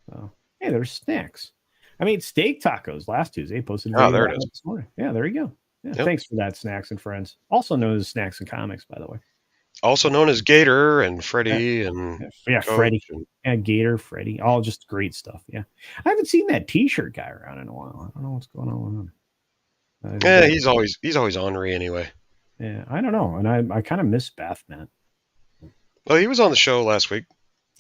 So, hey, there's Snacks. I mean, steak tacos last Tuesday posted. Oh, there it is. This morning. Yeah, there you go. Yeah, Yep. Thanks for that, Snacks and Friends. Also known as Snacks and Comics, by the way. Also known as Gator and Freddy and Yeah, Coach Freddy. and- Yeah, Gator, Freddy. All just great stuff. Yeah. I haven't seen that T-shirt guy around in a while. I don't know what's going on with him. Yeah, he's always ornery anyway. Yeah, I don't know. And I kind of miss Bath, man. Well, he was on the show last week.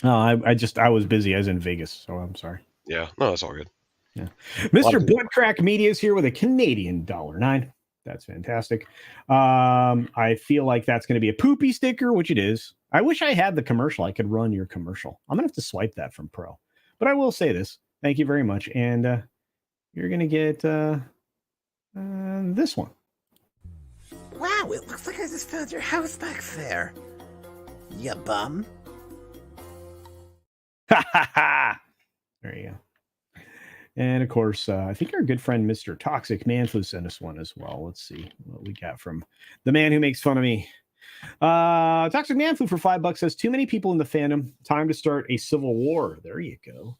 Oh, I was busy. I was in Vegas, so I'm sorry. Yeah, no, that's all good. Yeah. Mr. Buttcrack Media is here with a Canadian $1.09. That's fantastic. I feel like that's going to be a poopy sticker, which it is. I wish I had the commercial. I could run your commercial. I'm going to have to swipe that from Pro. But I will say this. Thank you very much. And you're going to get this one. Wow, it looks like I just found your house back there. Ya bum. There you go. And of course, I think our good friend Mr. Toxic Manflu sent us one as well. Let's see what we got from the man who makes fun of me. Toxic Manflu for $5 says, too many people in the fandom. Time to start a civil war. There you go.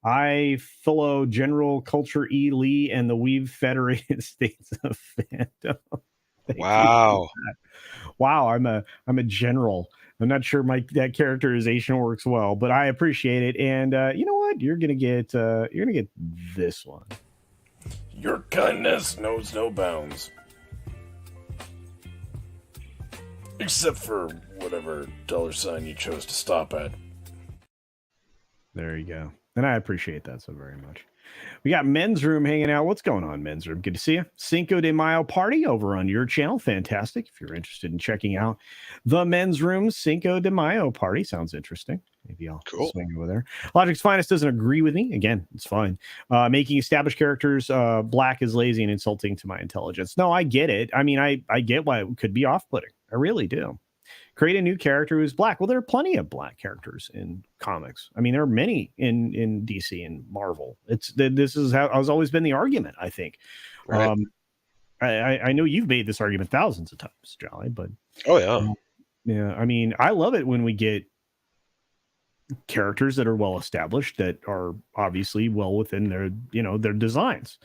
I follow General Culture E. Lee and the Weave Federated States of Fandom. Wow. Wow, I'm a general. I'm not sure that characterization works well, but I appreciate it. And you know what? what? You're gonna get this one. Your kindness knows no bounds. Except for whatever $sign you chose to stop at. There you go. And I appreciate that so very much. We got Men's Room hanging out. What's going on, Men's Room? Good to see you. Cinco de Mayo party over on your channel. Fantastic. If you're interested in checking out the Men's Room Cinco de Mayo party, sounds interesting. Maybe I'll swing over there. Logic's Finest doesn't agree with me. Again, it's fine. Making established characters black is lazy and insulting to my intelligence. No, I get it. I mean, I get why it could be off-putting. I really do. Create a new character who's black. Well, there are plenty of black characters in comics. I mean, there are many in DC and Marvel. This is how has always been the argument, I think. Right. I know you've made this argument thousands of times, Jolly, but yeah. I mean, I love it when we get characters that are well established, that are obviously well within their their designs.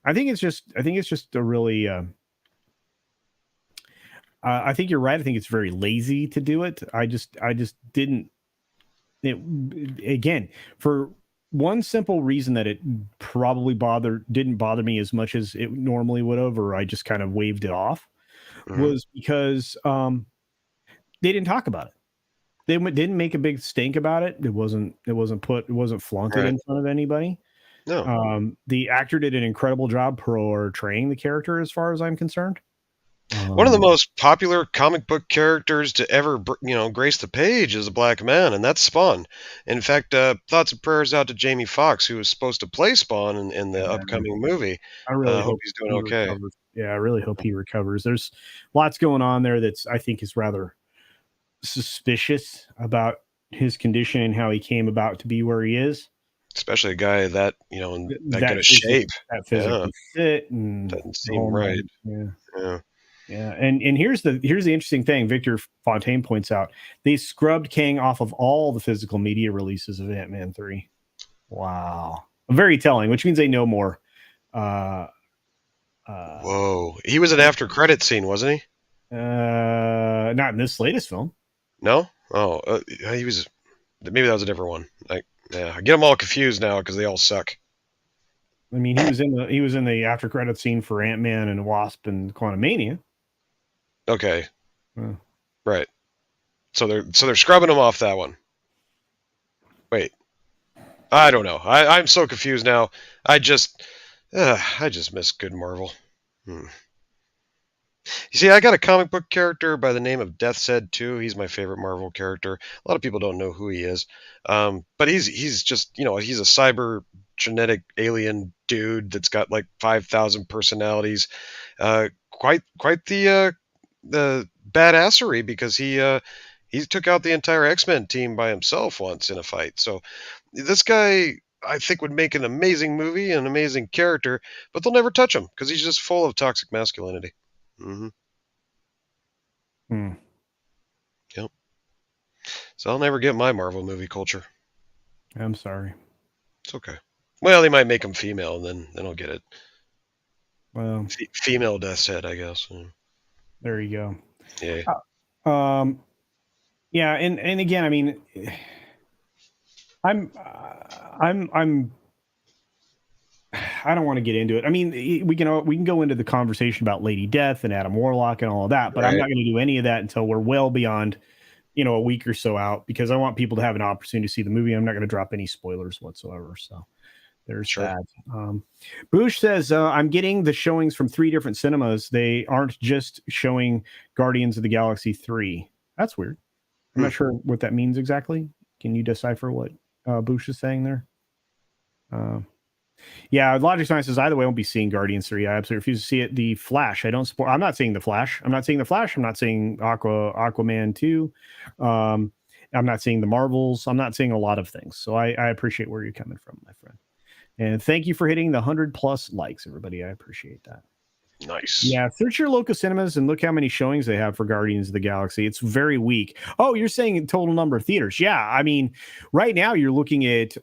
I think it's just a really. I think you're right. I think it's very lazy to do it. I just didn't. Again, for one simple reason that it probably didn't bother me as much as it normally would have, or I just kind of waved it off, was because they didn't talk about it. They didn't make a big stink about it. It wasn't flaunted in front of anybody. No. The actor did an incredible job portraying the character, as far as I'm concerned. One of the most popular comic book characters to ever, grace the page is a black man, and that's Spawn. In fact, thoughts and prayers out to Jamie Foxx, who was supposed to play Spawn in the upcoming movie. I really hope he's doing okay. Recovers. Yeah, I really hope he recovers. There's lots going on there that's, I think, is rather suspicious about his condition and how he came about to be where he is. Especially a guy that, in that kind of shape. That physically fit and doesn't seem right. Yeah, and here's the interesting thing. Victor Fontaine points out they scrubbed Kang off of all the physical media releases of Ant-Man 3. Wow, very telling. Which means they know more. Whoa, he was an after credit scene, wasn't he? Not in this latest film. No. Oh, he was. Maybe that was a different one. I get them all confused now because they all suck. I mean, he was in the after credit scene for Ant-Man and Wasp and Quantumania. Okay. Right. So they're scrubbing him off that one. Wait. I don't know. I'm so confused now. I just miss good Marvel. You see, I got a comic book character by the name of Death's Head 2. He's my favorite Marvel character. A lot of people don't know who he is. But he's just, he's a cyber genetic alien dude that's got like 5,000 personalities. Quite the badassery, because he took out the entire X-Men team by himself once in a fight. So this guy, I think, would make an amazing movie, an amazing character, but they'll never touch him because he's just full of toxic masculinity. Yep. So I'll never get my Marvel movie culture. I'm sorry. It's okay. Well, they might make him female, and then I'll get it. Well, female Death's Head, I guess. There you go. Yeah. Yeah, and again, I mean, I don't want to get into it. I mean, we can go into the conversation about Lady Death and Adam Warlock and all of that, but I'm not going to do any of that until we're well beyond, a week or so out, because I want people to have an opportunity to see the movie. I'm not going to drop any spoilers whatsoever. So there's that. Boosh says, I'm getting the showings from 3 different cinemas. They aren't just showing Guardians of the Galaxy 3. That's weird. I'm not sure what that means exactly. Can you decipher what Boosh is saying there? Yeah, Logic Science says, either way, I won't be seeing Guardians 3. I absolutely refuse to see it. The Flash, I don't support. I'm not seeing the Flash. I'm not seeing Aquaman 2. I'm not seeing the Marvels. I'm not seeing a lot of things. So I appreciate where you're coming from, my friend. And thank you for hitting the 100+ likes, everybody. I appreciate that. Nice. Yeah, search your local cinemas and look how many showings they have for Guardians of the Galaxy. It's very weak. Oh, you're saying total number of theaters. Yeah, I mean, right now you're looking at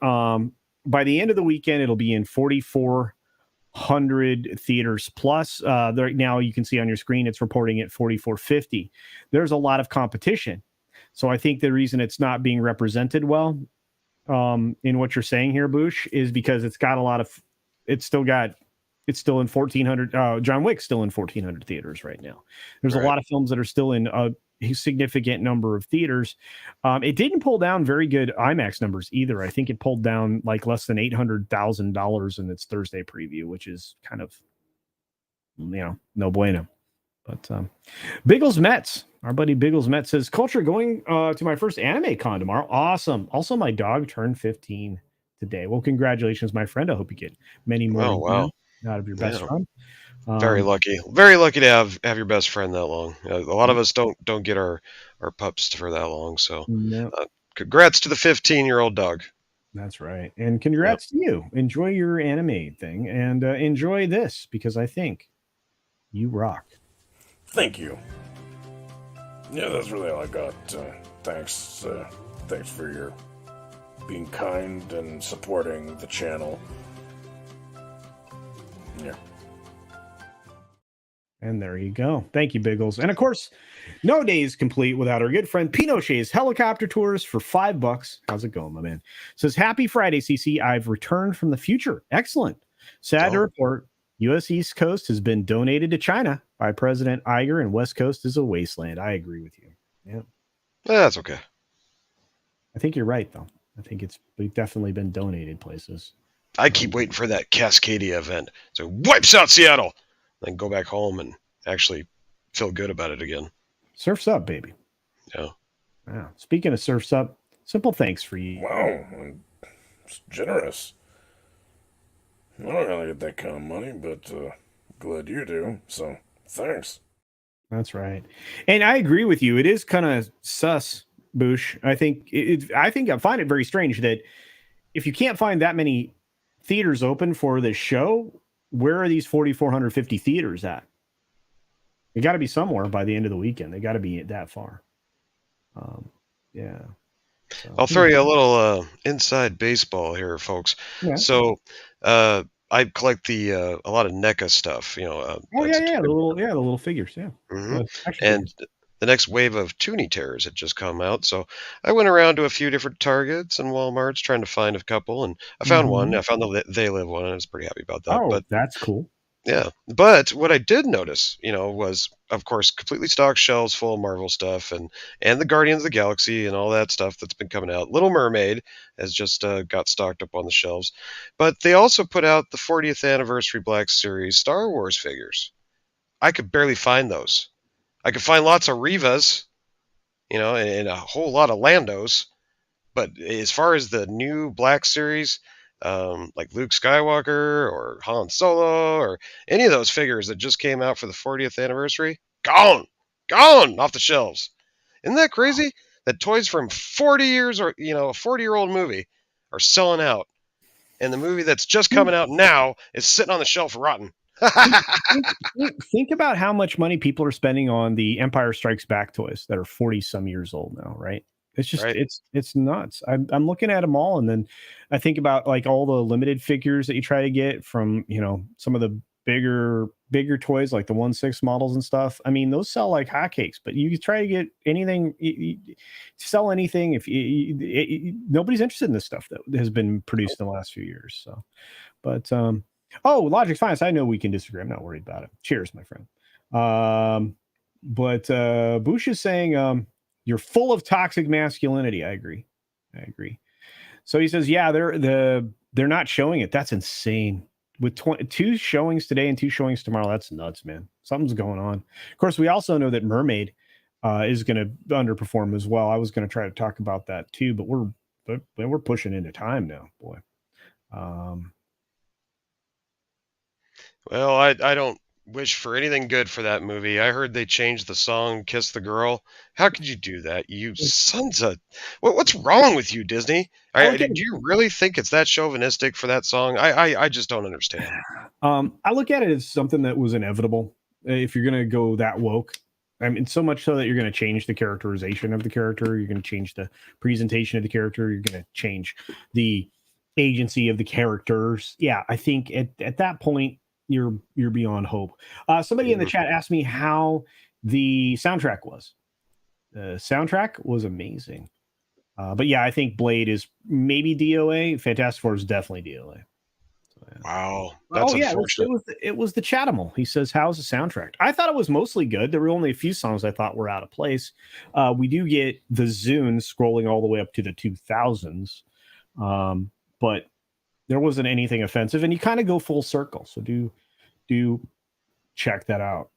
by the end of the weekend, it'll be in 4,400 theaters plus. Right now, you can see on your screen, it's reporting at 4,450. There's a lot of competition. So I think the reason it's not being represented well in what you're saying here, Boosh, is because it's got a lot of, it's still in 1,400. John Wick's still in 1,400 theaters right now. There's a lot of films that are still in a significant number of theaters. It didn't pull down very good IMAX numbers either. I think it pulled down like less than $800,000 in its Thursday preview, which is kind of, no bueno. But Biggles Metz, our buddy Biggles Metz says, Culture, going to my first anime con tomorrow. Awesome. Also, my dog turned 15 today. Well, congratulations, my friend. I hope you get many more out of your best friend. Very lucky to have your best friend that long. A lot of us don't get our pups for that long. So congrats to the 15-year-old dog. That's right. And congrats to you. Enjoy your anime thing and enjoy this, because I think you rock. Thank you. Yeah, that's really all I got. Thanks for your being kind and supporting the channel. Yeah. And there you go. Thank you, Biggles. And of course, no day is complete without our good friend Pinochet's helicopter tours for $5. How's it going, my man? Says, happy Friday, CC. I've returned from the future. Excellent. Sad to report, U.S. East Coast has been donated to China by President Iger, and West Coast is a wasteland. I agree with you. Yeah. That's okay. I think you're right, though. I think we've definitely been donated places. I keep waiting for that Cascadia event. So wipes out Seattle. Then go back home and actually feel good about it again. Surf's up, baby. Yeah. Wow. Speaking of surf's up, simple thanks for you. Wow. It's generous. I don't really get that kind of money, but glad you do. So thanks. That's right. And I agree with you. It is kind of sus, Boosh. I think I find it very strange that if you can't find that many theaters open for this show, where are these 4,450 theaters at? They got to be somewhere by the end of the weekend. They got to be that far. Yeah. So, I'll throw you a little inside baseball here, folks. Yeah. So I collect a lot of NECA stuff. the little figures. Yeah. Mm-hmm. And the next wave of Toonie Terrors had just come out, so I went around to a few different Targets and Walmarts trying to find a couple, and I found one. I found the They Live one, and I was pretty happy about that. But that's cool. Yeah, but what I did notice, was, of course, completely stocked shelves full of Marvel stuff and the Guardians of the Galaxy and all that stuff that's been coming out. Little Mermaid has just got stocked up on the shelves, but they also put out the 40th anniversary Black Series Star Wars figures. I could barely find those. I could find lots of Rivas, and a whole lot of Landos, but as far as the new Black Series, like Luke Skywalker or Han Solo or any of those figures that just came out for the 40th anniversary, gone off the shelves. Isn't that crazy? That toys from 40 years or, a 40-year-old movie are selling out, and the movie that's just coming out now is sitting on the shelf rotten. think about how much money people are spending on the Empire Strikes Back toys that are 40 some years old now, right? It's just it's nuts. I'm looking at them all, and then I think about like all the limited figures that you try to get from some of the bigger toys like the 1/6 models and stuff. I mean, those sell like hotcakes, but you try to get anything, sell anything if nobody's interested in this stuff that has been produced in the last few years. So, but Logic's fine. I know we can disagree. I'm not worried about it. Cheers, my friend. But Bush is saying you're full of toxic masculinity. I agree. So he says, yeah, they're not showing it. That's insane. With 2 showings today and 2 showings tomorrow, that's nuts, man. Something's going on. Of course, we also know that Mermaid is going to underperform as well. I was going to try to talk about that too, but we're pushing into time now, boy. Well, I don't wish for anything good for that movie. I heard they changed the song "Kiss the Girl." How could you do that? You sons of... What's wrong with you, Disney? Do you really think it's that chauvinistic for that song? I just don't understand. I look at it as something that was inevitable. If you're going to go that woke, I mean, so much so that you're going to change the characterization of the character. You're going to change the presentation of the character. You're going to change the agency of the characters. Yeah, I think at that point, you're beyond hope. Somebody in the chat asked me how the soundtrack was. The soundtrack was amazing. But yeah, I think Blade is maybe DOA. Fantastic Four is definitely DOA. So, yeah. Wow, that's Oh yeah, unfortunate. it was the Chatimal. He says, "How's the soundtrack?" I thought it was mostly good. There were only a few songs I thought were out of place. We do get the Zune scrolling all the way up to the 2000s, but there wasn't anything offensive, and you kind of go full circle. So do check that out.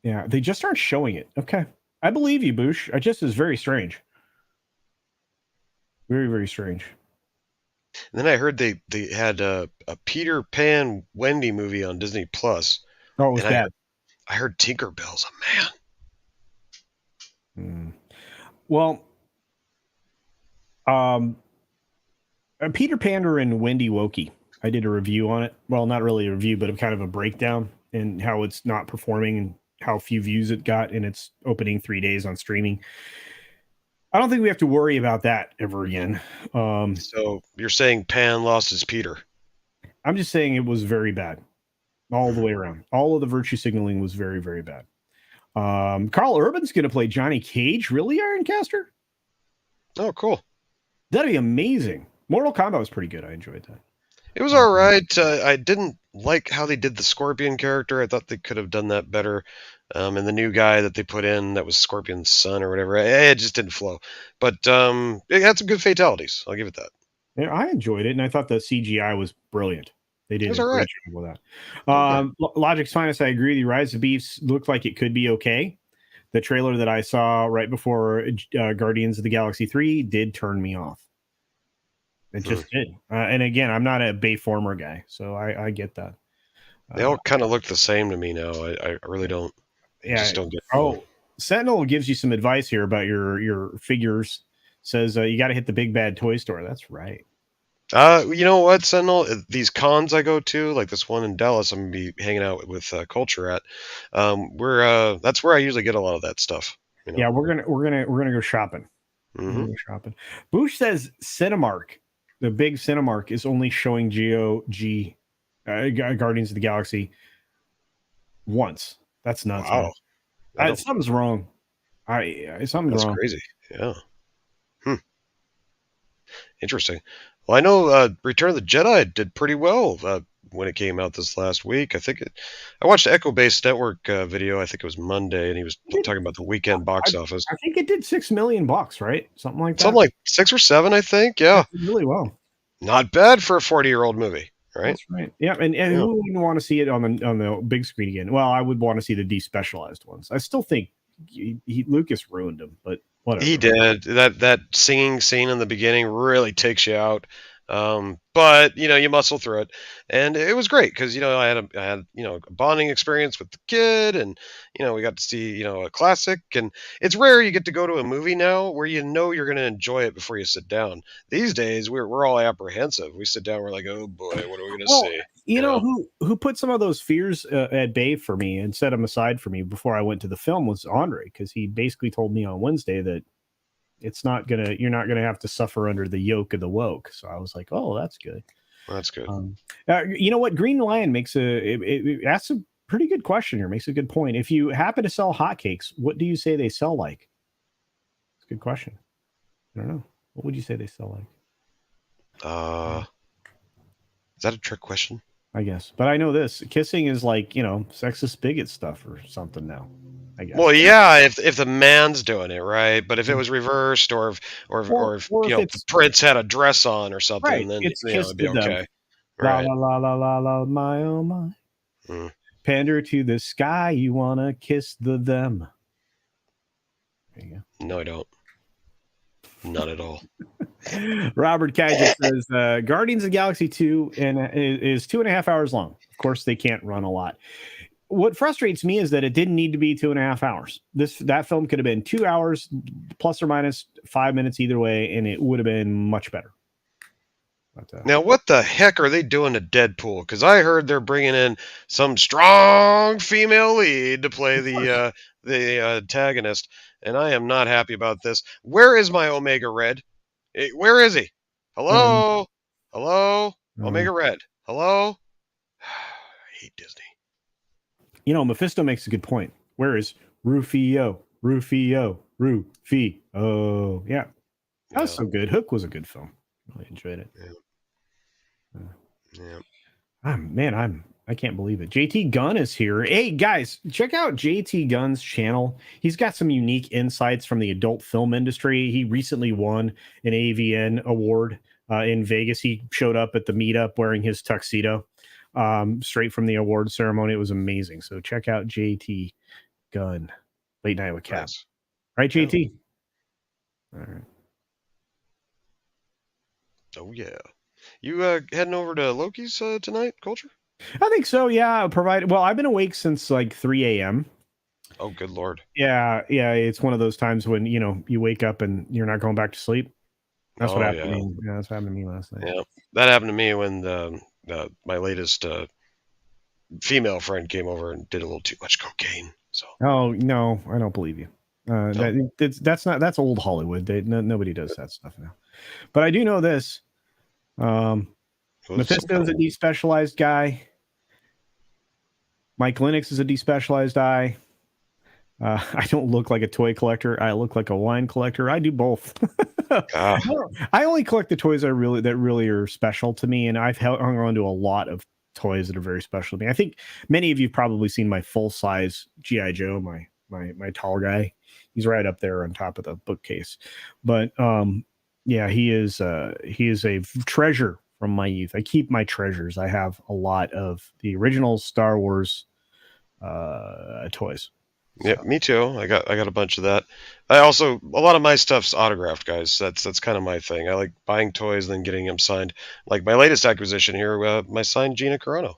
Yeah, they just aren't showing it. Okay, I believe you, Boosh. I just is very strange. Very, very strange. And then I heard they had a Peter Pan Wendy movie on Disney Plus. Oh, it was and bad. I heard Tinkerbell's a man. Well, Peter Pander and Wendy Wokey. I did a review on it. Well, not really a review, but kind of a breakdown and how it's not performing and how few views it got in its opening 3 days on streaming. I don't think we have to worry about that ever again. So you're saying Pan lost his Peter? I'm just saying it was very bad all the way around. All of the virtue signaling was very, very bad. Carl Urban's going to play Johnny Cage. Really, Ironcaster? Oh, cool. That'd be amazing. Mortal Kombat was pretty good. I enjoyed that. It was all right. I didn't like how they did the Scorpion character. I thought they could have done that better. And the new guy that they put in, that was Scorpion's son or whatever, it just didn't flow. But it had some good fatalities. I'll give it that. Yeah, I enjoyed it, and I thought the CGI was brilliant. They did a great job with that. Okay. Logic's Finest, I agree with you. Rise of Beasts looked like it could be okay. The trailer that I saw right before Guardians of the Galaxy 3 did turn me off. It just did. And again, I'm not a Bayformer guy, so I get that. They all kind of look the same to me now. I really don't. I just don't get. Oh, Sentinel gives you some advice here about your figures. Says you got to hit the big bad toy store. That's right. You know what, Sentinel? These cons I go to, like this one in Dallas, I'm gonna be hanging out with Culture at. That's where I usually get a lot of that stuff. You know? Yeah, we're gonna go shopping. Mm-hmm. Shopping. Bush says Cinemark, the big Cinemark, is only showing Guardians of the Galaxy once. That's nuts. Wow. Something's wrong. Something's wrong. That's crazy. Yeah. Interesting. Well, I know Return of the Jedi did pretty well when it came out this last week. I watched the Echo Based Network video. I think it was Monday, and he was talking about the weekend box office. I think it did $6 million, right? Something like that. Something like 6 or 7, I think. Yeah. Really well. Not bad for a 40-year-old movie, right? That's right. Yeah, and who wouldn't want to see it on the big screen again? Well, I would want to see the despecialized ones. I still think Lucas ruined them, but whatever. He did. That singing scene in the beginning really takes you out. But you muscle through it, and it was great because I had a bonding experience with the kid, and we got to see a classic. And it's rare you get to go to a movie now where you're going to enjoy it before you sit down. These days we're all apprehensive. We sit down, we're like, oh boy, what are we going to see? You know who put some of those fears at bay for me and set them aside for me before I went to the film was Andre, because he basically told me on Wednesday that you're not gonna have to suffer under the yoke of the woke. So I was like, oh, that's good. That's good. You know what? Green Lion asks a pretty good question here. Makes a good point. If you happen to sell hotcakes, what do you say they sell like? It's a good question. I don't know. What would you say they sell like? Is that a trick question? I guess, but I know this kissing is like sexist bigot stuff or something now. I guess. Well, yeah, if the man's doing it, right? But if it was reversed, or if the prince had a dress on or something, right, then it'd be okay. Right. La la la la la my oh my. Pander to the sky, you wanna kiss them. There you go. No, I don't. Not at all. Robert Kajik says Guardians of the Galaxy 2 is 2.5 hours long. Of course, they can't run a lot. What frustrates me is that it didn't need to be 2.5 hours. That film could have been 2 hours plus or minus 5 minutes either way, and it would have been much better. But, now, what the heck are they doing to Deadpool? Because I heard they're bringing in some strong female lead to play the antagonist, and I am not happy about this. Where is my Omega Red? Where is he? Hello? Hello? Omega Red. Hello? I hate Disney. Mephisto makes a good point. Where is Rufio? Rufio. Oh, yeah. That was so good. Hook was a good film. Really enjoyed it. Yeah. I can't believe it. JT Gunn is here. Hey guys, check out JT Gunn's channel. He's got some unique insights from the adult film industry. He recently won an AVN award in Vegas. He showed up at the meetup wearing his tuxedo straight from the award ceremony. It was amazing. So check out JT Gunn, Late Night with Cap. Nice. Right, JT? All right. Oh yeah. You heading over to Loki's tonight, Culture? I think so. Yeah. I've been awake since like 3 a.m. Oh, good Lord. Yeah. It's one of those times when, you wake up and you're not going back to sleep. That's what happened to me. Yeah, that's what happened to me last night. Yeah. That happened to me when my latest female friend came over and did a little too much cocaine. So. Oh, no, I don't believe you. That's old Hollywood. Nobody does that stuff now. But I do know this. Mephisto's a despecialized guy. Mike Linux is a despecialized guy. I don't look like a toy collector. I look like a wine collector. I do both. I only collect the toys that really are special to me, and I've hung on to a lot of toys that are very special to me. I think many of you've probably seen my full size GI Joe, my tall guy. He's right up there on top of the bookcase. But he is a treasure from my youth. I keep my treasures. I have a lot of the original Star Wars toys. Yeah, me too. I got a bunch of that. A lot of my stuff's autographed, guys. That's kind of my thing. I like buying toys and then getting them signed. Like my latest acquisition here, my signed Gina Carano.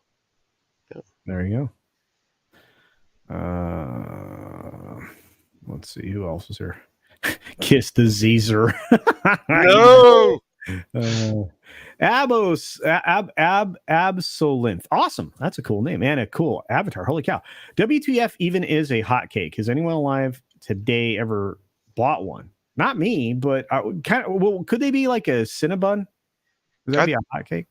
Yeah. There you go. Let's see who else is here. Kiss the Caesar. No. Absolinth. Awesome. That's a cool name and a cool avatar. Holy cow. WTF even is a hotcake. Has anyone alive today ever bought one? Not me, but could they be like a Cinnabon? Would that be a hotcake?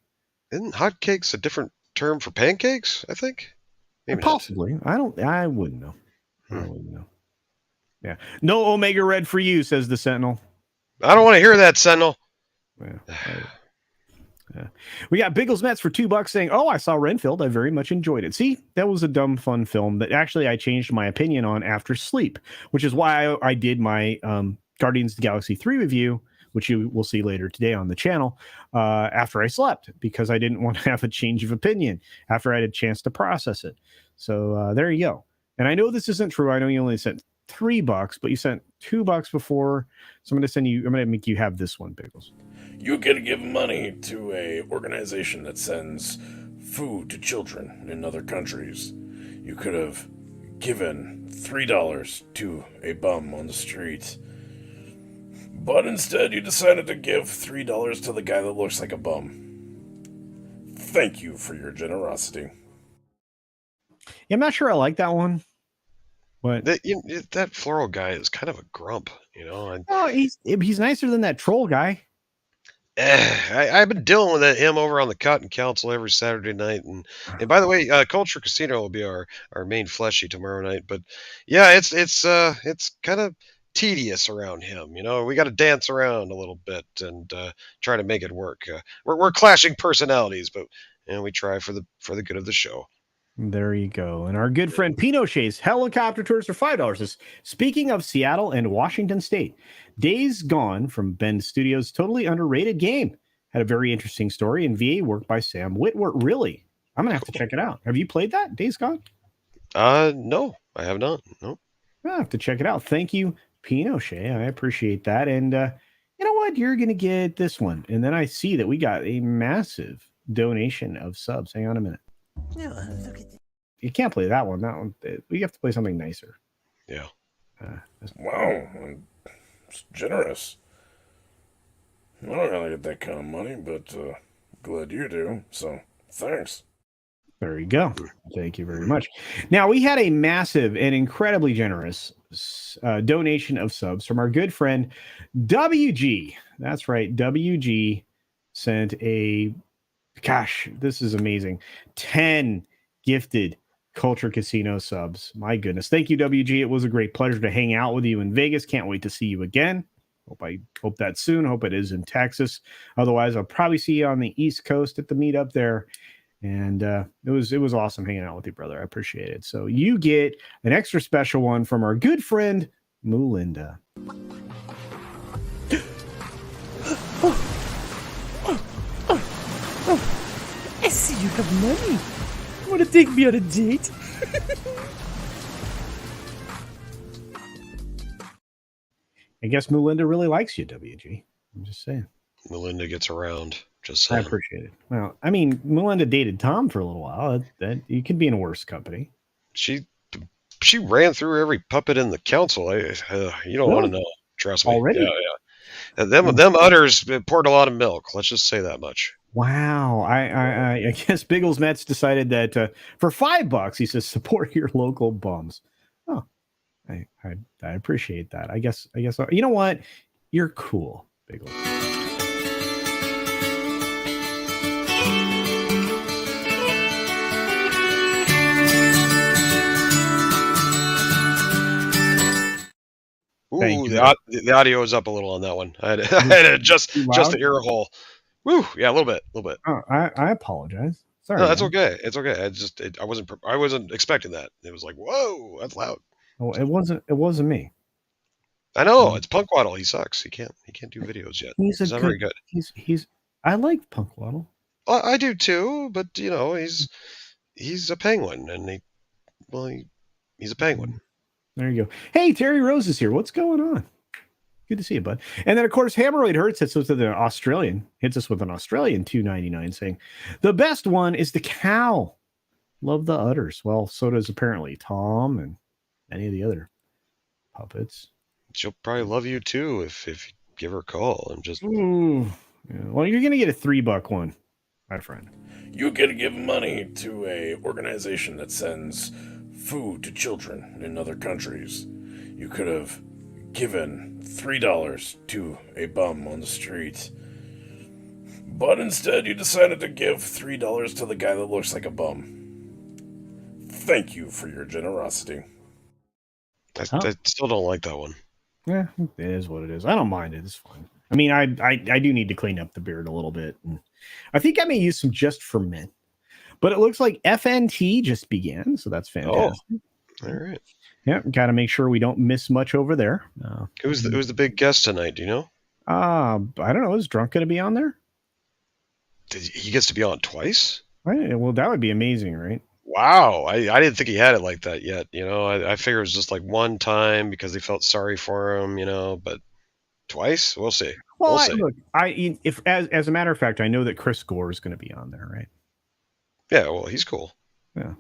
Isn't hotcakes a different term for pancakes? I think. Maybe possibly. Not. I wouldn't know. I wouldn't know. Yeah. No Omega Red for you, says the Sentinel. I don't want to hear that, Sentinel. Yeah. We got Biggles Mets for $2 saying, "Oh, I saw Renfield. I very much enjoyed it." See, that was a dumb, fun film that actually I changed my opinion on after sleep, which is why I did my Guardians of the Galaxy 3 review, which you will see later today on the channel, after I slept, because I didn't want to have a change of opinion after I had a chance to process it. So there you go. And I know this isn't true. I know you only sent $3, but you sent $2 before. So I'm going to make you have this one, Biggles. You can give money to a organization that sends food to children in other countries. You could have given $3 to a bum on the street, but instead you decided to give $3 to the guy that looks like a bum. Thank you for your generosity. Yeah, I'm not sure I like that one. But that floral guy is kind of a grump, Oh, he's nicer than that troll guy. I've been dealing with him over on the Cotton Council every Saturday night, and by the way, CultureCasino will be our main fleshy tomorrow night. But yeah, it's kind of tedious around him. We got to dance around a little bit and try to make it work. We're clashing personalities, but we try for the good of the show. There you go. And our good friend Pinochet's helicopter tours for $5. Speaking of Seattle and Washington State, Days Gone from Bend Studios, totally underrated game. Had a very interesting story and VA work by Sam Witwer. Really? I'm going to have to check it out. Have you played that, Days Gone? No, I have not. No. I'll have to check it out. Thank you, Pinochet. I appreciate that. And you know what? You're going to get this one. And then I see that we got a massive donation of subs. Hang on a minute. No, look at You can't play that one. That one, we have to play something nicer. Yeah. Wow, it's generous. I don't really get that kind of money, but glad you do. So thanks. There you go. Thank you very much. Now, we had a massive and incredibly generous donation of subs from our good friend WG. That's right. WG sent this is amazing. 10 gifted CultureCasino subs. My goodness. Thank you, WG. It was a great pleasure to hang out with you in Vegas. Can't wait to see you again. Hope that soon. Hope it is in Texas. Otherwise, I'll probably see you on the East Coast at the meetup there. And it was awesome hanging out with you, brother. I appreciate it. So you get an extra special one from our good friend Melinda. I see you have money. Want to take me on a date? I guess Melinda really likes you, WG. I'm just saying. Melinda gets around. Just I saying. appreciate it. Well, I mean, Melinda dated Tom for a little while. That you could be in a worse company. She ran through every puppet in the council. You don't want to know. Trust me. Already? Yeah. And them udders poured a lot of milk. Let's just say that much. Wow. I guess Biggles Mets decided that for $5, he says, support your local bums. Oh, I appreciate that. I guess you know what? You're cool, Biggles. Ooh, the audio is up a little on that one. I had to just the ear hole. Woo, yeah, a little bit. Oh, I apologize. Sorry. No, that's okay. It's okay. I wasn't expecting that. It was like, whoa, that's loud. Oh, it wasn't me. I know it's Punk Waddle. He sucks. He can't do videos yet. He's not very good. I like Punk Waddle. I do too, but he's a penguin, and he's a penguin. There you go. Hey, Terry Rose is here. What's going on? Good to see you, bud. And then, of course, Hammeroid Hurts hits us with an Australian $2.99 saying, the best one is the cow. Love the udders. Well, so does apparently Tom and any of the other puppets. She'll probably love you too if you give her a call. I'm just. Ooh. Yeah. Well, you're going to get a $3 one, my friend. You get to give money to a organization that sends food to children in other countries. You could have given $3 to a bum on the street, but instead you decided to give $3 to the guy that looks like a bum. Thank you for your generosity. I still don't like that one. Yeah, it is what it is. I don't mind it. It's fine. I mean, I do need to clean up the beard a little bit. And I think I may use some Just for Men. But it looks like FNT just began, so that's fantastic. Oh, all right. Yeah, got to make sure we don't miss much over there. Who's the big guest tonight? Do you know? I don't know. Is Drunk going to be on there? He gets to be on twice? Right. Well, that would be amazing, right? Wow, I didn't think he had it like that yet. I figured it was just like one time because they felt sorry for him. But twice, we'll see. Well, look, if as a matter of fact, I know that Chris Gore is going to be on there, right? Yeah, well, he's cool. Yeah.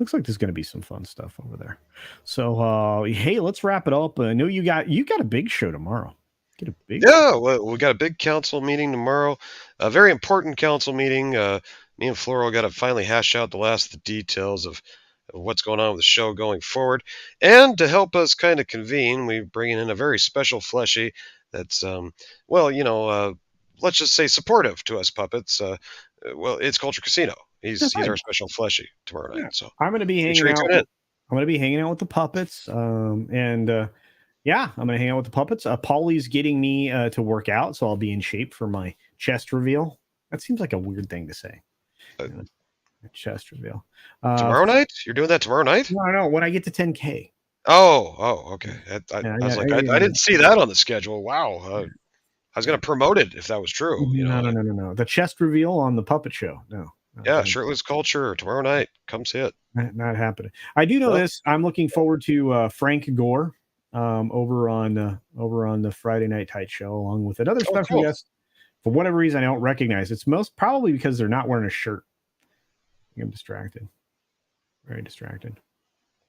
Looks like there's going to be some fun stuff over there. So, hey, let's wrap it up. I know you got a big show tomorrow. Well, we got a big council meeting tomorrow. A very important council meeting. Me and Floral got to finally hash out the last of the details of what's going on with the show going forward. And to help us kind of convene, we're bringing in a very special fleshy that's, let's just say supportive to us puppets. It's Culture He's our special fleshy tomorrow night. So I'm going to be hanging out. I'm going to be hanging out with the puppets. I'm going to hang out with the puppets. Paulie's getting me to work out, so I'll be in shape for my chest reveal. That seems like a weird thing to say. Chest reveal. Tomorrow night? You're doing that tomorrow night? No. When I get to 10K. Oh, okay. I didn't see that on the schedule. Wow. I was going to promote it if that was true. No. The chest reveal on the puppet show. No. Yeah, Shirtless Culture tomorrow night. Come see it. Not happening. I do know this. I'm looking forward to Frank Gore over on the Friday Night Tight Show, along with another special guest. For whatever reason, I don't recognize. It's most probably because they're not wearing a shirt. I'm distracted. Very distracted.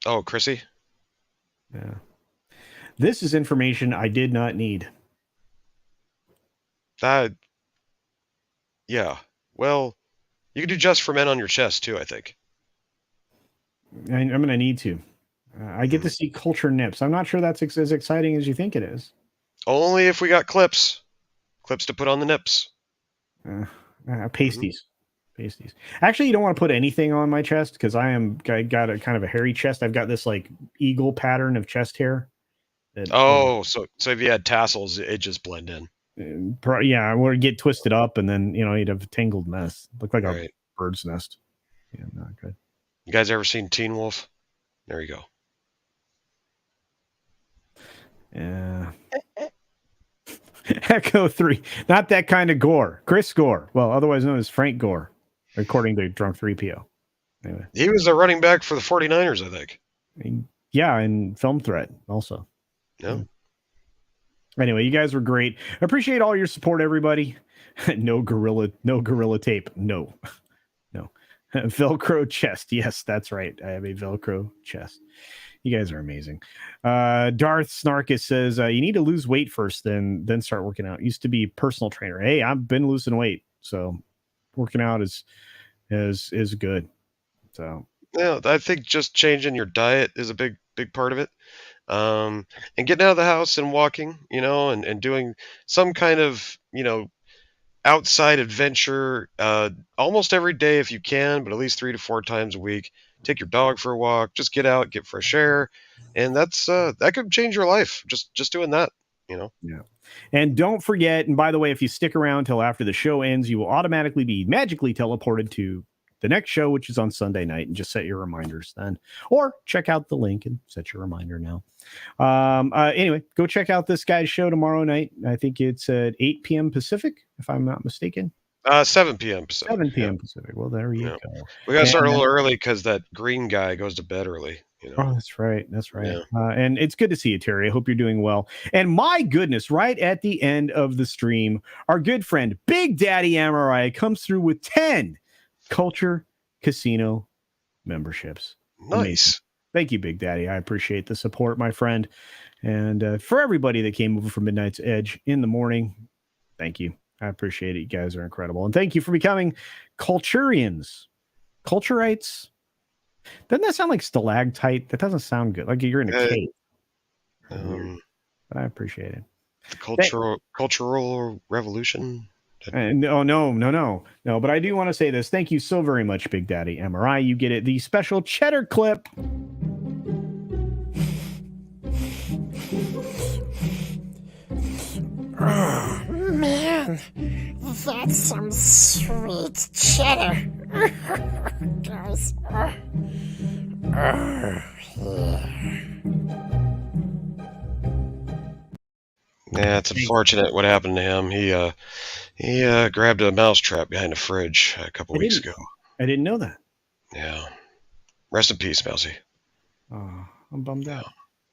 Oh, Chrissy? Yeah. This is information I did not need. Yeah. Well, you can do Just for Men on your chest, too, I think. I'm going to need to. I get to see Culture Nips. I'm not sure that's as exciting as you think it is. Only if we got clips. Clips to put on the nips. Pasties. Pasties. Actually, you don't want to put anything on my chest because I got a kind of a hairy chest. I've got this like eagle pattern of chest hair. So if you had tassels, it just blend in. Yeah, or get twisted up, and then you'd have a tangled mess. Look like Right. a bird's nest. Yeah, not good. You guys ever seen Teen Wolf? There you go. Yeah. Echo 3. Not that kind of Gore. Chris Gore. Well, otherwise known as Frank Gore, according to Drunk 3PO. Anyway. He was a running back for the 49ers, I think. Yeah, and Film Threat also. Yeah. Anyway, you guys were great. Appreciate all your support, everybody. No gorilla tape. No. Velcro chest. Yes, that's right. I have a Velcro chest. You guys are amazing. Darth Snarkus says you need to lose weight first, then start working out. Used to be personal trainer. Hey, I've been losing weight, so working out is good. So yeah, I think just changing your diet is a big part of it. And getting out of the house and walking, and doing some kind of outside adventure almost every day if you can, but at least 3 to 4 times a week. Take your dog for a walk, just get out, get fresh air, and that's that could change your life. Just doing that, Yeah. And don't forget, and by the way, if you stick around till after the show ends, you will automatically be magically teleported to the next show, which is on Sunday night, and just set your reminders then, or check out the link and set your reminder now. Anyway, go check out this guy's show tomorrow night. I think it's at 8 p.m. Pacific, if I'm not mistaken. 7 p.m. Pacific. 7 p.m. Pacific. Well, there you go. We got to start a little early because that green guy goes to bed early. Oh, that's right. That's right. Yeah. And it's good to see you, Terry. I hope you're doing well. And my goodness, right at the end of the stream, our good friend, Big Daddy MRI, comes through with 10 Culture Casino memberships. Nice. Amazing. Thank you, Big Daddy. I appreciate the support, my friend. And for everybody that came over from Midnight's Edge in the morning, thank you. I appreciate it. You guys are incredible. And thank you for becoming Culturians. Culturites. Doesn't that sound like stalactite? That doesn't sound good. Like you're in a cave. But I appreciate it. The cultural revolution. No. But I do want to say this. Thank you so very much, Big Daddy MRI. You get it. The special cheddar clip. Oh, man, that's some sweet cheddar. Guys. Yeah, it's unfortunate what happened to him. He grabbed a mousetrap behind a fridge a couple weeks ago. I didn't know that. Yeah. Rest in peace, Mousy. Oh, I'm bummed out.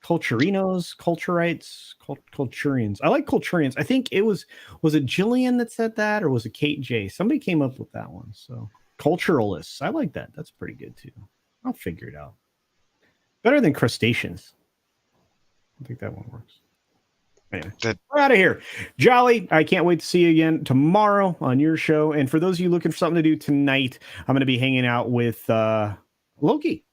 Culturinos, Culturites, Culturians. I like Culturians. I think it was it Jillian that said that, or was it Kate J? Somebody came up with that one. So culturalists. I like that. That's pretty good too. I'll figure it out. Better than crustaceans. I think that one works. Anyway, we're out of here. Jolly, I can't wait to see you again tomorrow on your show. And for those of you looking for something to do tonight, I'm going to be hanging out with Loki.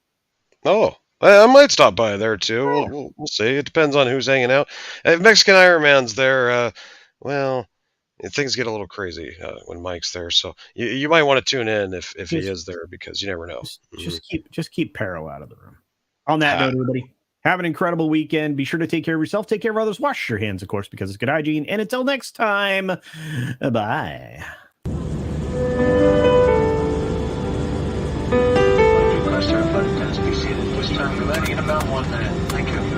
Oh, I might stop by there too. We'll see. It depends on who's hanging out. If Mexican Iron Man's there, things get a little crazy when Mike's there. So you might want to tune in if he is there, because you never know. Just keep Perro out of the room. On that note, everybody, have an incredible weekend. Be sure to take care of yourself. Take care of others. Wash your hands, of course, because it's good hygiene. And until next time, bye. Be seated this time, ready in about 1 minute. Thank you.